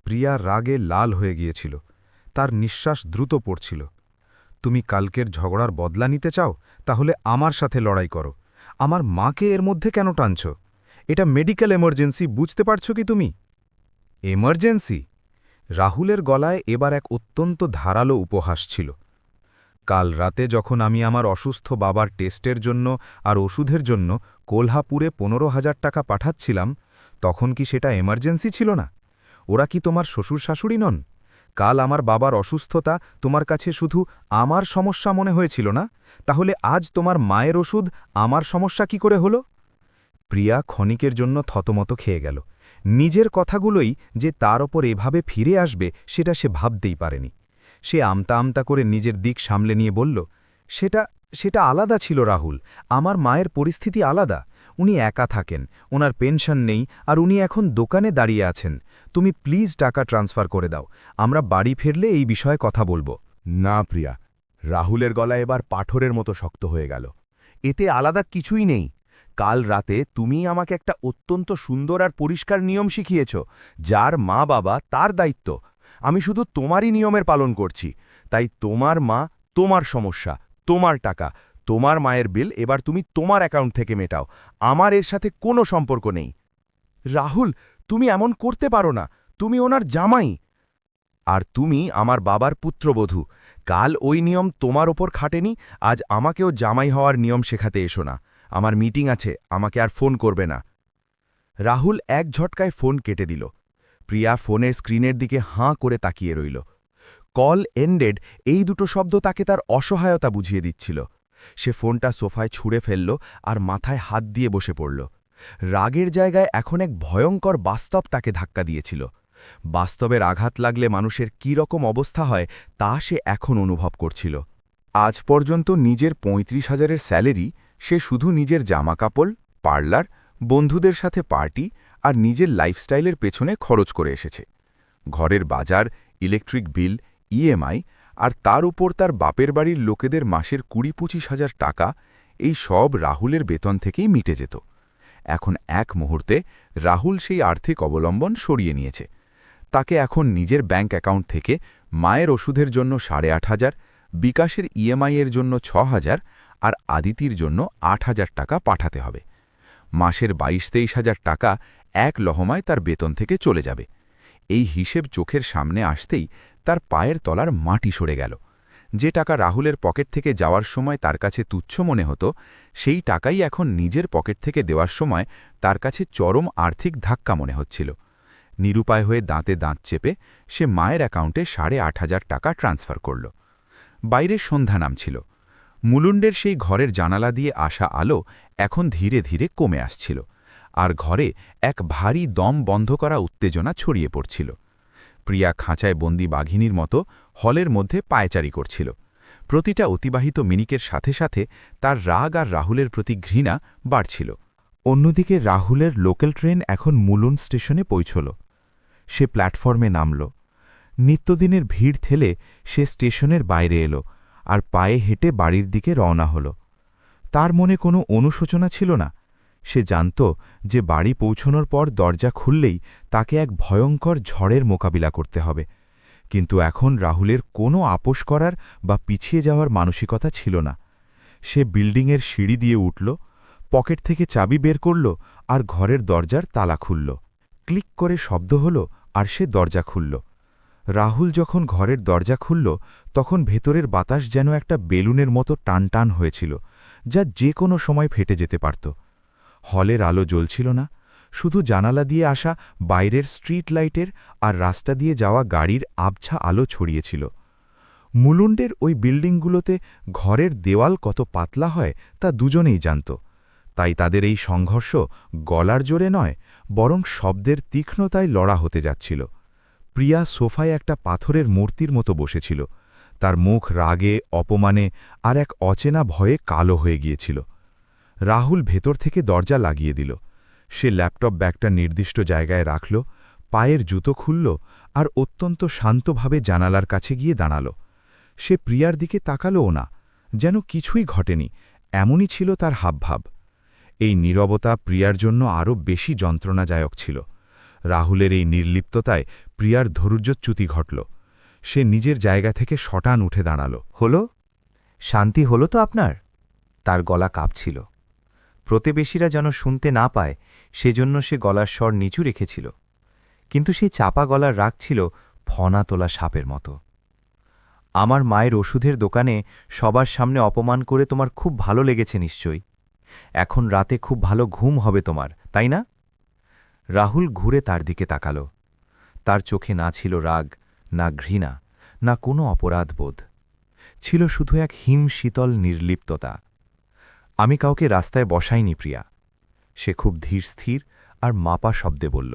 প্রিয়া রাগে লাল হয়ে গিয়েছিল। তার নিঃশ্বাস দ্রুত পড়ছিল। তুমি কালকের ঝগড়ার বদলা নিতে চাও? তাহলে আমার সাথে লড়াই করো। আমার মাকে এর মধ্যে কেন টানছ? এটা মেডিকেল এমার্জেন্সি, বুঝতে পারছো কি তুমি? এমার্জেন্সি? রাহুলের গলায় এবার এক অত্যন্ত ধারালো উপহাস ছিল। কাল রাতে যখন আমি আমার অসুস্থ বাবার টেস্টের জন্য আর ওষুধের জন্য কোলহাপুরে 15,000 টাকা পাঠাচ্ছিলাম, তখন কি সেটা এমার্জেন্সি ছিল না? ওরা কি তোমার শ্বশুর শাশুড়ি নন? কাল আমার বাবার অসুস্থতা তোমার কাছে শুধু আমার সমস্যা মনে হয়েছিল না? তাহলে আজ তোমার মায়ের ওষুধ আমার সমস্যা কি করে হলো? প্রিয়া ক্ষণিকের জন্য থতমত খেয়ে গেল। নিজের কথাগুলোই যে তার ওপর এভাবে ফিরে আসবে সেটা সে ভাবতেই পারেনি। সে আমতা আমতা করে নিজের দিক সামলে নিয়ে বলল, সেটা আলাদা ছিল রাহুল। আমার মায়ের পরিস্থিতি আলাদা। উনি একা থাকেন, ওনার পেনশন নেই, আর উনি এখন দোকানে দাঁড়িয়ে আছেন। তুমি প্লিজ টাকা ট্রান্সফার করে দাও। আমরা বাড়ি ফিরলে এই বিষয়ে কথা বলবো। না প্রিয়া, রাহুলের গলা এবার পাথরের মতো শক্ত হয়ে গেল। এতে আলাদা কিছুই নেই। কাল রাতে তুমি আমাকে একটা অত্যন্ত সুন্দর আর পরিষ্কার নিয়ম শিখিয়েছ, যার মা বাবা তার দায়িত্ব। আমি শুধু তোমারই নিয়মের পালন করছি। তাই তোমার মা, তোমার সমস্যা, তোমার টাকা, তোমার মায়ের বিল এবার তুমি তোমার অ্যাকাউন্ট থেকে মেটাও। আমার এর সাথে কোনো সম্পর্ক নেই। রাহুল, তুমি এমন করতে পারো না। তুমি ওনার জামাই। আর তুমি আমার বাবার পুত্রবধূ। কাল ওই নিয়ম তোমার ওপর খাটেনি, আজ আমাকেও জামাই হওয়ার নিয়ম শেখাতে এসো না। আমার মিটিং আছে, আমাকে আর ফোন করবে না। রাহুল এক ঝটকায় ফোন কেটে দিল। প্রিয়া ফোনের স্ক্রিনের দিকে হাঁ করে তাকিয়ে রইল। কল এন্ডেড, এই দুটো শব্দ তাকে তার অসহায়তা বুঝিয়ে দিচ্ছিল। সে ফোনটা সোফায় ছুঁড়ে ফেলল আর মাথায় হাত দিয়ে বসে পড়ল। রাগের জায়গায় এখন এক ভয়ঙ্কর বাস্তব তাকে ধাক্কা দিয়েছিল। বাস্তবের আঘাত লাগলে মানুষের কী রকম অবস্থা হয় তা সে এখন অনুভব করছিল। আজ পর্যন্ত নিজের ৩৫,০০০-এর স্যালারি সে শুধু নিজের জামাকাপড়, পার্লার, বন্ধুদের সাথে পার্টি আর নিজের লাইফস্টাইলের পেছনে খরচ করে এসেছে। ঘরের বাজার, ইলেকট্রিক বিল, ইএমআই আর তার উপর তার বাপের বাড়ির লোকেদের মাসের ২০-২৫,০০০ টাকা, এই সব রাহুলের বেতন থেকেই মিটে যেত। এখন এক মুহূর্তে রাহুল সেই আর্থিক অবলম্বন সরিয়ে নিয়েছে। তাকে এখন নিজের ব্যাঙ্ক অ্যাকাউন্ট থেকে মায়ের ওষুধের জন্য ৮,৫০০, বিকাশের ইএমআইয়ের জন্য ৬,০০০ আর আদিতির জন্য ৮,০০০ টাকা পাঠাতে হবে। মাসের ২২-২৩,০০০ টাকা এক লহমায় তার বেতন থেকে চলে যাবে। এই হিসেব চোখের সামনে আসতেই তার পায়ের তলার মাটি সরে গেল। যে টাকা রাহুলের পকেট থেকে যাওয়ার সময় তার কাছে তুচ্ছ মনে হতো, সেই টাকাই এখন নিজের পকেট থেকে দেওয়ার সময় তার কাছে চরম আর্থিক ধাক্কা মনে হচ্ছিল। নিরুপায় হয়ে দাঁতে দাঁত চেপে সে মায়ের অ্যাকাউন্টে ৮,৫০০ টাকা ট্রান্সফার করল। বাইরের সন্ধ্যা নামছিল। মুলুন্ডের সেই ঘরের জানালা দিয়ে আসা আলো এখন ধীরে ধীরে কমে আসছিল, আর ঘরে এক ভারী দম বন্ধ করা উত্তেজনা ছড়িয়ে পড়ছিল। প্রিয়া খাঁচায় বন্দি বাঘিনীর মতো হলের মধ্যে পায়চারি করছিল। প্রতিটা অতিবাহিত মিনিটের সাথে সাথে তার রাগ আর রাহুলের প্রতি ঘৃণা বাড়ছিল। অন্যদিকে রাহুলের লোকাল ট্রেন এখন মুলুন্ড স্টেশনে পৌঁছল। সে প্ল্যাটফর্মে নামল। নিত্যদিনের ভিড় ঠেলে সে স্টেশনের বাইরে এলো আর পায়ে হেঁটে বাড়ির দিকে রওনা হল। তার মনে কোনো অনুশোচনা ছিল না। সে জানত যে বাড়ি পৌঁছনোর পর দরজা খুললেই তাকে এক ভয়ঙ্কর ঝড়ের মোকাবিলা করতে হবে। কিন্তু এখন রাহুলের কোনো আপোস করার বা পিছিয়ে যাওয়ার মানসিকতা ছিল না। সে বিল্ডিংয়ের সিঁড়ি দিয়ে উঠল, পকেট থেকে চাবি বের করল আর ঘরের দরজার তালা খুলল। ক্লিক করে শব্দ হল আর সে দরজা খুলল। রাহুল যখন ঘরের দরজা খুলল তখন ভেতরের বাতাস যেন একটা বেলুনের মতো টানটান হয়েছিল, যা যে কোনো সময় ফেটে যেতে পারত। হলের আলো জ্বলছিল না, শুধু জানালা দিয়ে আসা বাইরের স্ট্রিট লাইটের আর রাস্তা দিয়ে যাওয়া গাড়ির আবছা আলো ছড়িয়েছিল। মুলুন্ডের ওই বিল্ডিংগুলোতে ঘরের দেওয়াল কত পাতলা হয় তা দুজনেই জানত। তাই তাদের এই সংঘর্ষ গলার জোরে নয়, বরং শব্দের তীক্ষ্ণতায় লড়া হতে যাচ্ছিল। প্রিয়া সোফায় একটা পাথরের মূর্তির মতো বসেছিল। তার মুখ রাগে, অপমানে আর এক অচেনা ভয়ে কালো হয়ে গিয়েছিল। রাহুল ভেতর থেকে দরজা লাগিয়ে দিল। সে ল্যাপটপ ব্যাগটা নির্দিষ্ট জায়গায় রাখল, পায়ের জুতো খুলল আর অত্যন্ত শান্তভাবে জানালার কাছে গিয়ে দাঁড়াল। সে প্রিয়ার দিকে তাকালও না, যেন কিছুই ঘটেনি, এমনই ছিল তার হাবভাব। এই নীরবতা প্রিয়ার জন্য আরও বেশি যন্ত্রণাদায়ক ছিল। রাহুলের এই নির্লিপ্ততায় প্রিয়ার ধৈর্যচ্যুতি ঘটল। সে নিজের জায়গা থেকে শটান উঠে দাঁড়াল। হলো? শান্তি হলো তো আপনার? তার গলা কাঁপছিল। প্রতিবেশীরা যেন শুনতে না পায় সেজন্য সে গলার স্বর নিচু রেখেছিল, কিন্তু সেই চাপা গলার রাগ ছিল ফনা তোলা সাপের মতো। আমার মায়ের ওষুধের দোকানে সবার সামনে অপমান করে তোমার খুব ভালো লেগেছে নিশ্চয়ই। এখন রাতে খুব ভালো ঘুম হবে তোমার, তাই না? রাহুল ঘুরে তার দিকে তাকাল। তার চোখে না ছিল রাগ, না ঘৃণা, না কোনো অপরাধবোধ। ছিল শুধু এক হিম শীতল নির্লিপ্ততা। আমি কাউকে রাস্তায় বসাইনি প্রিয়া। সে খুব ধীরস্থির আর মাপা শব্দে বলল,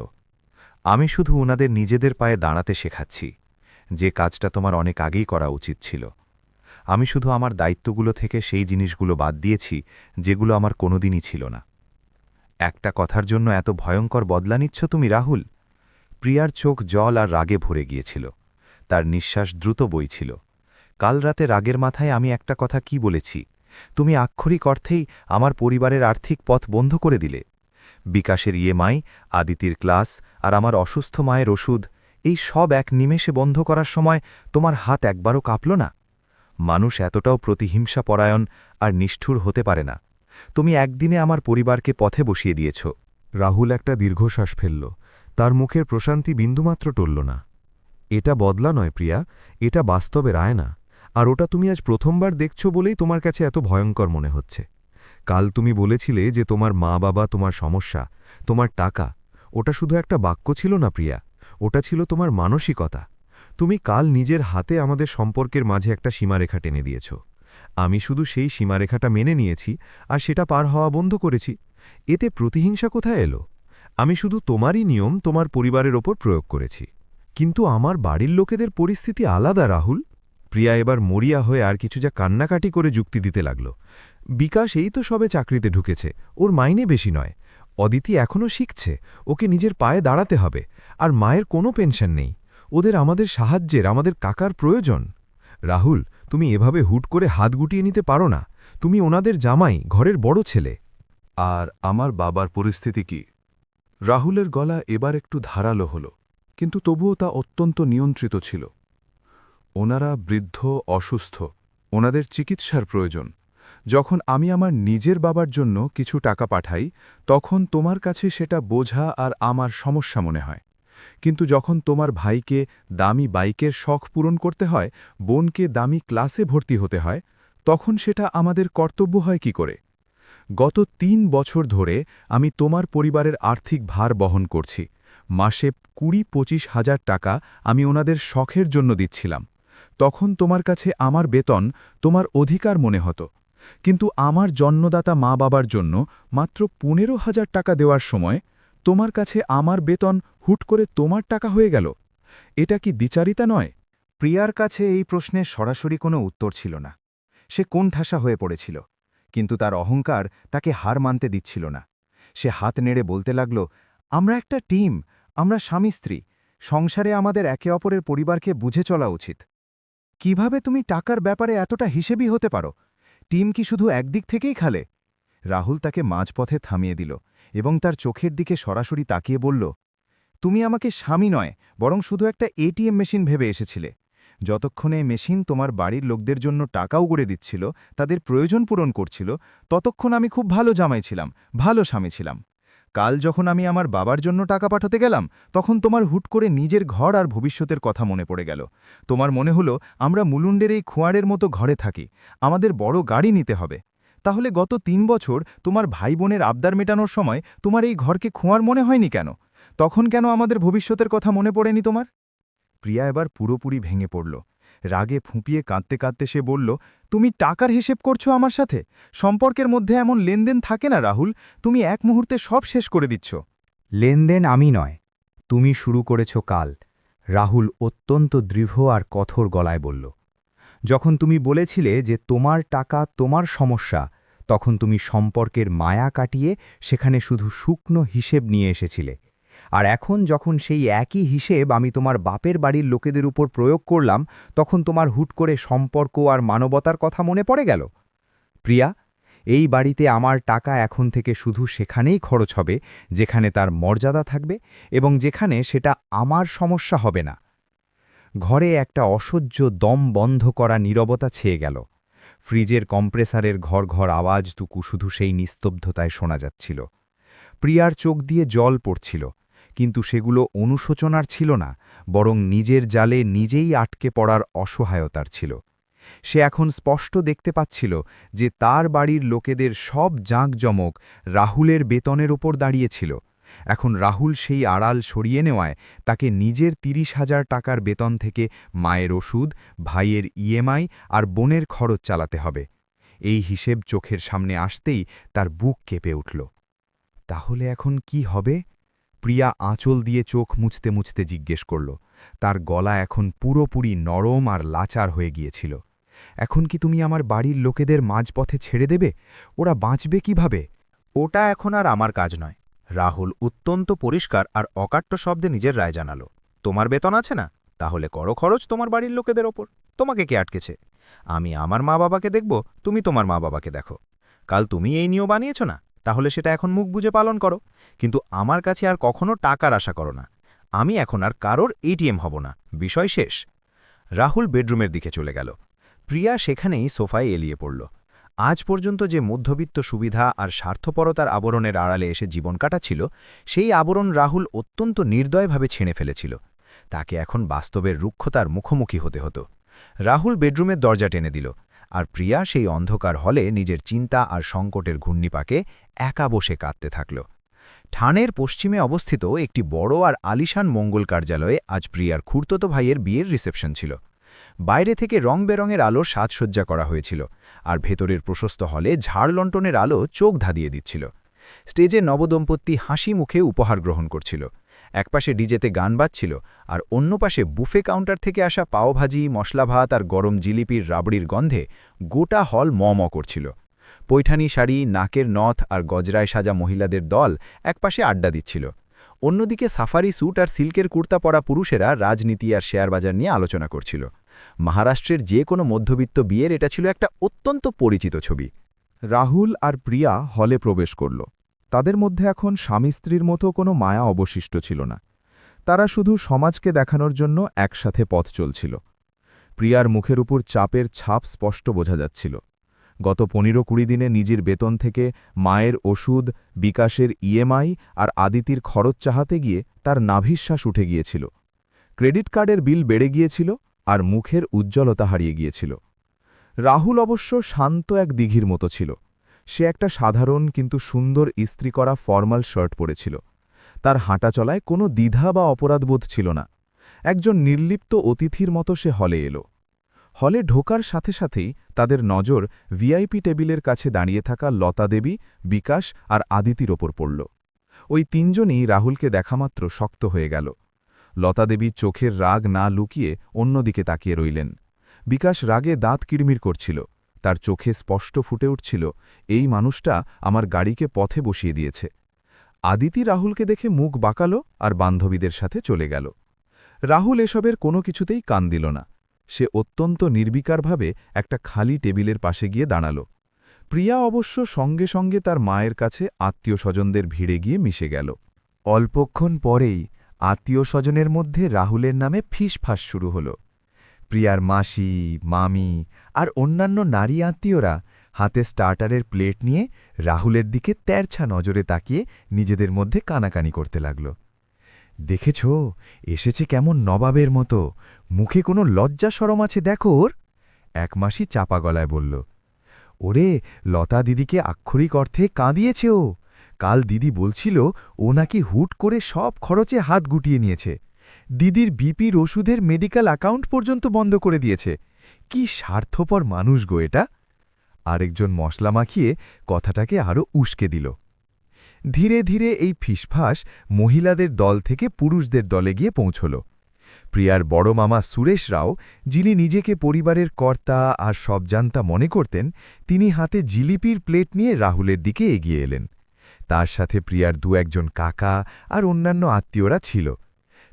আমি শুধু ওনাদের নিজেদের পায়ে দাঁড়াতে শেখাচ্ছি, যে কাজটা তোমার অনেক আগেই করা উচিত ছিল। আমি শুধু আমার দায়িত্বগুলো থেকে সেই জিনিসগুলো বাদ দিয়েছি যেগুলো আমার কোনোদিনই ছিল না। একটা কথার জন্য এত ভয়ঙ্কর বদলা নিচ্ছ তুমি, রাহুল? প্রিয়ার চোখ জল আর রাগে ভরে গিয়েছিল, তার নিঃশ্বাস দ্রুত বইছিল। কাল রাতে রাগের মাথায় আমি একটা কথা কি বলেছি? তুমি আক্ষরিক অর্থেই আমার পরিবারের আর্থিক পথ বন্ধ করে দিলে। বিকাশের ইএমআই, আদিতির ক্লাস আর আমার অসুস্থ মায়ের ওষুধ, এই সব এক নিমেষে বন্ধ করার সময় তোমার হাত একবারও কাঁপল না? মানুষ এতটাও প্রতিহিংসা পরায়ণ আর নিষ্ঠুর হতে পারে না। তুমি একদিনে আমার পরিবারকে পথে বসিয়ে দিয়েছ। রাহুল একটা দীর্ঘশ্বাস ফেলল, তার মুখের প্রশান্তি বিন্দুমাত্র টলল না। এটা বদলা নয় প্রিয়া, এটা বাস্তবের আয়না, আর ওটা তুমি আজ প্রথমবার দেখছ বলেই তোমার কাছে এত ভয়ঙ্কর মনে হচ্ছে। কাল তুমি বলেছিলে যে তোমার মা বাবা তোমার সমস্যা, তোমার টাকা, ওটা শুধু একটা বাক্য ছিল না প্রিয়া, ওটা ছিল তোমার মানসিকতা। তুমি কাল নিজের হাতে আমাদের সম্পর্কের মাঝে একটা সীমারেখা টেনে দিয়েছ। আমি শুধু সেই সীমারেখাটা মেনে নিয়েছি আর সেটা পার হওয়া বন্ধ করেছি। এতে প্রতিহিংসা কোথায় এলো? আমি শুধু তোমারই নিয়ম তোমার পরিবারের ওপর প্রয়োগ করেছি। কিন্তু আমার বাড়ির লোকেদের পরিস্থিতি আলাদা, রাহুল। প্রিয়া এবার মরিয়া হয়ে আর কিছু যা কান্নাকাটি করে যুক্তি দিতে লাগল। বিকাশ এই তো সবে চাকরিতে ঢুকেছে, ওর মাইনে বেশি নয়। অদিতি এখনও শিখছে, ওকে নিজের পায়ে দাঁড়াতে হবে। আর মায়ের কোনো পেনশন নেই। ওদের আমাদের সাহায্যের, আমাদের কাকার প্রয়োজন। রাহুল, তুমি এভাবে হুট করে হাত গুটিয়ে নিতে পারো না। তুমি ওনাদের জামাই, ঘরের বড় ছেলে। আর আমার বাবার পরিস্থিতি কি? রাহুলের গলা এবার একটু ধারালো হল, কিন্তু তবুও তা অত্যন্ত নিয়ন্ত্রিত ছিল। ওনারা বৃদ্ধ, অসুস্থ, ওনাদের চিকিৎসার প্রয়োজন। যখন আমি আমার নিজের বাবার জন্য কিছু টাকা পাঠাই, তখন তোমার কাছে সেটা বোঝা আর আমার সমস্যা মনে হয়। কিন্তু যখন তোমার ভাইকে দামি বাইকের শখ পূরণ করতে হয়, বোনকে দামি ক্লাসে ভর্তি হতে হয়, তখন সেটা আমাদের কর্তব্য হয় কি করে? গত ৩ বছর ধরে আমি তোমার পরিবারের আর্থিক ভার বহন করছি। মাসে ২০-২৫ হাজার টাকা আমি ওনাদের শখের জন্য দিচ্ছিলাম। তখন তোমার কাছে আমার বেতন তোমার অধিকার মনে হতো। কিন্তু আমার জন্মদাতা মা বাবার জন্য মাত্র ১৫,০০০ টাকা দেওয়ার সময় তোমার কাছে আমার বেতন হুট করে তোমার টাকা হয়ে গেল। এটা কি দ্বিচারিতা নয়? প্রিয়ার কাছে এই প্রশ্নের সরাসরি কোনো উত্তর ছিল না। সে কোণঠাসা হয়ে পড়েছিল, কিন্তু তার অহংকার তাকে হার মানতে দিচ্ছিল না। সে হাত নেড়ে বলতে লাগল, আমরা একটা টিম, আমরা স্বামী স্ত্রী, সংসারে আমাদের একে অপরের পরিবারকে বুঝে চলা উচিত। কিভাবে তুমি টাকার ব্যাপারে এতটা হিসেবি হতে পারো? টিম কি শুধু একদিক থেকেই খালে? রাহুল তাকে মাঝপথে থামিয়ে দিল এবং তার চোখের দিকে সরাসরি তাকিয়ে বলল, তুমি আমাকে স্বামী নয়, বরং শুধু একটা এটিএম মেশিন ভেবে এসেছিলে। যতক্ষণে মেশিন তোমার বাড়ির লোকদের জন্য টাকাও গড়ে দিচ্ছিল, তাদের প্রয়োজন পূরণ করছিল, ততক্ষণ আমি খুব ভালো জামাই ছিলাম, ভালো স্বামী ছিলাম। কাল যখন আমি আমার বাবার জন্য টাকা পাঠাতে গেলাম, তখন তোমার হুট করে নিজের ঘর আর ভবিষ্যতের কথা মনে পড়ে গেল। তোমার মনে হলো আমরা মুলুন্ডের এই খোঁয়াড়ের মতো ঘরে থাকি, আমাদের বড় গাড়ি নিতে হবে। তাহলে গত ৩ বছর তোমার ভাই বোনের আবদার মেটানোর সময় তোমার এই ঘরকে খোঁয়ার মনে হয়নি কেন? তখন কেন আমাদের ভবিষ্যতের কথা মনে পড়েনি তোমার? প্রিয়া এবার পুরোপুরি ভেঙে পড়ল। রাগে ফুঁপিয়ে কাঁদতে কাঁদতে সে বলল, তুমি টাকার হিসেব করছো আমার সাথে? সম্পর্কের মধ্যে এমন লেনদেন থাকে না রাহুল, তুমি এক মুহূর্তে সব শেষ করে দিচ্ছ। লেনদেন আমি নয়, তুমি শুরু করেছ কাল। রাহুল অত্যন্ত দৃঢ় আর কঠোর গলায় বলল। যখন তুমি বলেছিলে যে তোমার টাকা তোমার সমস্যা, তখন তুমি সম্পর্কের মায়া কাটিয়ে সেখানে শুধু শুকনো হিসেব নিয়ে এসেছিলে। আর এখন যখন সেই একই হিসেব আমি তোমার বাপের বাড়ির লোকেদের উপর প্রয়োগ করলাম, তখন তোমার হুট করে সম্পর্ক আর মানবতার কথা মনে পড়ে গেল। প্রিয়া, এই বাড়িতে আমার টাকা এখন থেকে শুধু সেখানেই খরচ হবে যেখানে তার মর্যাদা থাকবে এবং যেখানে সেটা আমার সমস্যা হবে না। ঘরে একটা অসহ্য দম বন্ধ করা নীরবতা ছেয়ে গেল। ফ্রিজের কম্প্রেসারের ঘর ঘর আওয়াজটুকু শুধু সেই নিস্তব্ধতায় শোনা যাচ্ছিল। প্রিয়ার চোখ দিয়ে জল পড়ছিল, কিন্তু সেগুলো অনুশোচনার ছিল না, বরং নিজের জালে নিজেই আটকে পড়ার অসহায়তার ছিল। সে এখন স্পষ্ট দেখতে পাচ্ছিল যে তার বাড়ির লোকেদের সব জাঁকজমক রাহুলের বেতনের ওপর দাঁড়িয়েছিল। এখন রাহুল সেই আড়াল সরিয়ে নেওয়ায় তাকে নিজের ৩০,০০০ টাকার বেতন থেকে মায়ের ওষুধ, ভাইয়ের ইএমআই আর বোনের খরচ চালাতে হবে। এই হিসেব চোখের সামনে আসতেই তার বুক কেঁপে উঠল। তাহলে এখন কি হবে? প্রিয়া আঁচল দিয়ে চোখ মুছতে মুছতে জিজ্ঞেস করল। তার গলা এখন পুরোপুরি নরম আর লাচার হয়ে গিয়েছিল। এখন কি তুমি আমার বাড়ির লোকেদের মাঝপথে ছেড়ে দেবে? ওরা বাঁচবে কিভাবে? ওটা এখন আর আমার কাজ নয়। রাহুল অত্যন্ত পরিষ্কার আর অকাট্য শব্দে নিজের রায় জানালো। তোমার বেতন আছে না? তাহলে করো খরচ তোমার বাড়ির লোকেদের ওপর। তোমাকে কে আটকেছে? আমি আমার মা বাবাকে দেখব, তুমি তোমার মা বাবাকে দেখো। কাল তুমি এই নিয়ম বানিয়েছ না, তাহলে সেটা এখন মুখ বুজে পালন করো, কিন্তু আমার কাছে আর কখনো টাকার আশা করো না। আমি এখন আর কারোর এটিএম হব না, বিষয় শেষ। রাহুল বেডরুমের দিকে চলে গেল। প্রিয়া সেখানেই সোফায় এলিয়ে পড়ল। আজ পর্যন্ত যে মধ্যবিত্ত সুবিধা আর স্বার্থপরতার আবরণের আড়ালে এসে জীবন কাটাচ্ছিল, সেই আবরণ রাহুল অত্যন্ত নির্দয়ভাবে ছিঁড়ে ফেলেছিল। তাকে এখন বাস্তবের রুক্ষতার মুখোমুখি হতে হতো। রাহুল বেডরুমের দরজা টেনে দিল, আর প্রিয়া সেই অন্ধকার হলে নিজের চিন্তা আর সংকটের ঘূর্ণিপাকে একা বসে কাঁদতে থাকল। ঠানের পশ্চিমে অবস্থিত একটি বড় আর আলিশান মঙ্গল কার্যালয়ে আজ প্রিয়ার খুড়তুতো ভাইয়ের বিয়ের রিসেপশন ছিল। বাইরে থেকে রং বেরঙের আলো সাজসজ্জা করা হয়েছিল, আর ভেতরের প্রশস্ত হলে ঝাড়লন্টনের আলো চোখ ধাঁধিয়ে দিচ্ছিল। স্টেজে নবদম্পতি হাসি মুখে উপহার গ্রহণ করছিল। একপাশে ডিজেতে গান বাজছিল, আর অন্য পাশে বুফে কাউন্টার থেকে আসা পাওভাজি, মশলা ভাত আর গরম জিলিপির রাবড়ির গন্ধে গোটা হল ম করছিল। পৈঠানি শাড়ি, নাকের নথ আর গজরায় সাজা মহিলাদের দল একপাশে আড্ডা দিচ্ছিল। অন্যদিকে সাফারি স্যুট আর সিল্কের কুর্তা পরা পুরুষেরা রাজনীতি আর শেয়ার বাজার নিয়ে আলোচনা করছিল। মহারাষ্ট্রের যে কোনো মধ্যবিত্ত বিয়ের এটা ছিল একটা অত্যন্ত পরিচিত ছবি। রাহুল আর প্রিয়া হলে প্রবেশ করল। তাদের মধ্যে এখন স্বামী স্ত্রীর মতো কোনো মায়া অবশিষ্ট ছিল না। তারা শুধু সমাজকে দেখানোর জন্য একসাথে পথ চলছিল। প্রিয়ার মুখের উপর চাপের ছাপ স্পষ্ট বোঝা যাচ্ছিল। গত 15-20 দিনে নিজের বেতন থেকে মায়ের ওষুধ, বিকাশের ইএমআই আর আদিতির খরচ চাহাতে গিয়ে তার নাভিশ্বাস উঠে গিয়েছিল। ক্রেডিট কার্ডের বিল বেড়ে গিয়েছিল আর মুখের উজ্জ্বলতা হারিয়ে গিয়েছিল। রাহুল অবশ্য শান্ত এক দিঘির মতো ছিল। সে একটা সাধারণ কিন্তু সুন্দর ইস্ত্রি করা ফর্মাল শার্ট পরেছিল। তার হাঁটা চলায় কোনো দ্বিধা বা অপরাধবোধ ছিল না। একজন নির্লিপ্ত অতিথির মতো সে হলে এলো। হলে ঢোকার সাথে সাথেই তাদের নজর ভিআইপি টেবিলের কাছে দাঁড়িয়ে থাকা লতা দেবী, বিকাশ আর আদিতির ওপর পড়ল। ওই তিনজনই রাহুলকে দেখামাত্র শক্ত হয়ে গেল। লতা দেবী চোখের রাগ না লুকিয়ে অন্যদিকে তাকিয়ে রইলেন। বিকাশ রাগে দাঁত কিড়মির করছিল। তার চোখে স্পষ্ট ফুটে উঠছিল, এই মানুষটা আমার গাড়িকে পথে বসিয়ে দিয়েছে। আদিতি রাহুলকে দেখে মুখ বাঁকালো আর বান্ধবীদের সাথে চলে গেল। রাহুল এসবের কোনো কিছুতেই কান দিল না। সে অত্যন্ত নির্বিকারভাবে একটা খালি টেবিলের পাশে গিয়ে দাঁড়াল। প্রিয়া অবশ্য সঙ্গে সঙ্গে তার মায়ের কাছে আত্মীয় স্বজনদের ভিড়ে গিয়ে মিশে গেল। অল্পক্ষণ পরেই আত্মীয় স্বজনের মধ্যে রাহুলের নামে ফিসফাস শুরু হল। প্রিয়ার মাসি, মামি আর অন্যান্য নারী আত্মীয়রা হাতে স্টার্টারের প্লেট নিয়ে রাহুলের দিকে তেরছা নজরে তাকিয়ে নিজেদের মধ্যে কানাকানি করতে লাগল। দেখেছ, এসেছে কেমন নবাবের মতো, মুখে কোনো লজ্জা শরম আছে দেখো ওর, এক মাসি চাপা গলায় বলল। ওরে, লতা দিদিকে আক্ষরিক অর্থে কাঁদিয়েছে ও। কাল দিদি বলছিল ও নাকি হুট করে সব খরচে হাত গুটিয়ে নিয়েছে। দিদির বিপির ওষুধের মেডিকেল অ্যাকাউন্ট পর্যন্ত বন্ধ করে দিয়েছে। কি স্বার্থপর মানুষ গো এটা। আরেকজন মশলা মাখিয়ে কথাটাকে আরও উস্কে দিল। ধীরে ধীরে এই ফিসফাস মহিলাদের দল থেকে পুরুষদের দলে গিয়ে পৌঁছল। প্রিয়ার বড় মামা সুরেশ রাও, যিনি নিজেকে পরিবারের কর্তা আর সবজান্তা মনে করতেন, তিনি হাতে জিলিপির প্লেট নিয়ে রাহুলের দিকে এগিয়ে এলেন। তার সাথে প্রিয়ার একজন কাকা আর অন্যান্য আত্মীয়রা ছিল।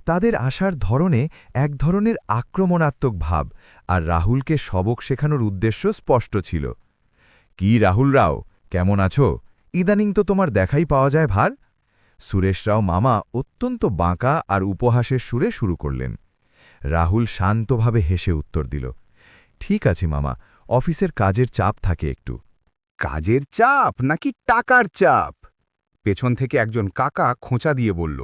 তাদের আসার ধরনে এক ধরনের আক্রমণাত্মক ভাব, আর রাহুলকে সবক শেখানোর উদ্দেশ্য স্পষ্ট ছিল। কি রাহুল রাও, কেমন আছো? ইদানিং তো তোমার দেখাই পাওয়া যায় ভার। সুরেশ রাও মামা অত্যন্ত বাঁকা আর উপহাসের সুরে শুরু করলেন। রাহুল শান্তভাবে হেসে উত্তর দিল, ঠিক আছে মামা, অফিসের কাজের চাপ থাকে একটু। কাজের চাপ নাকি টাকার চাপ? পেছন থেকে একজন কাকা খোঁচা দিয়ে বলল।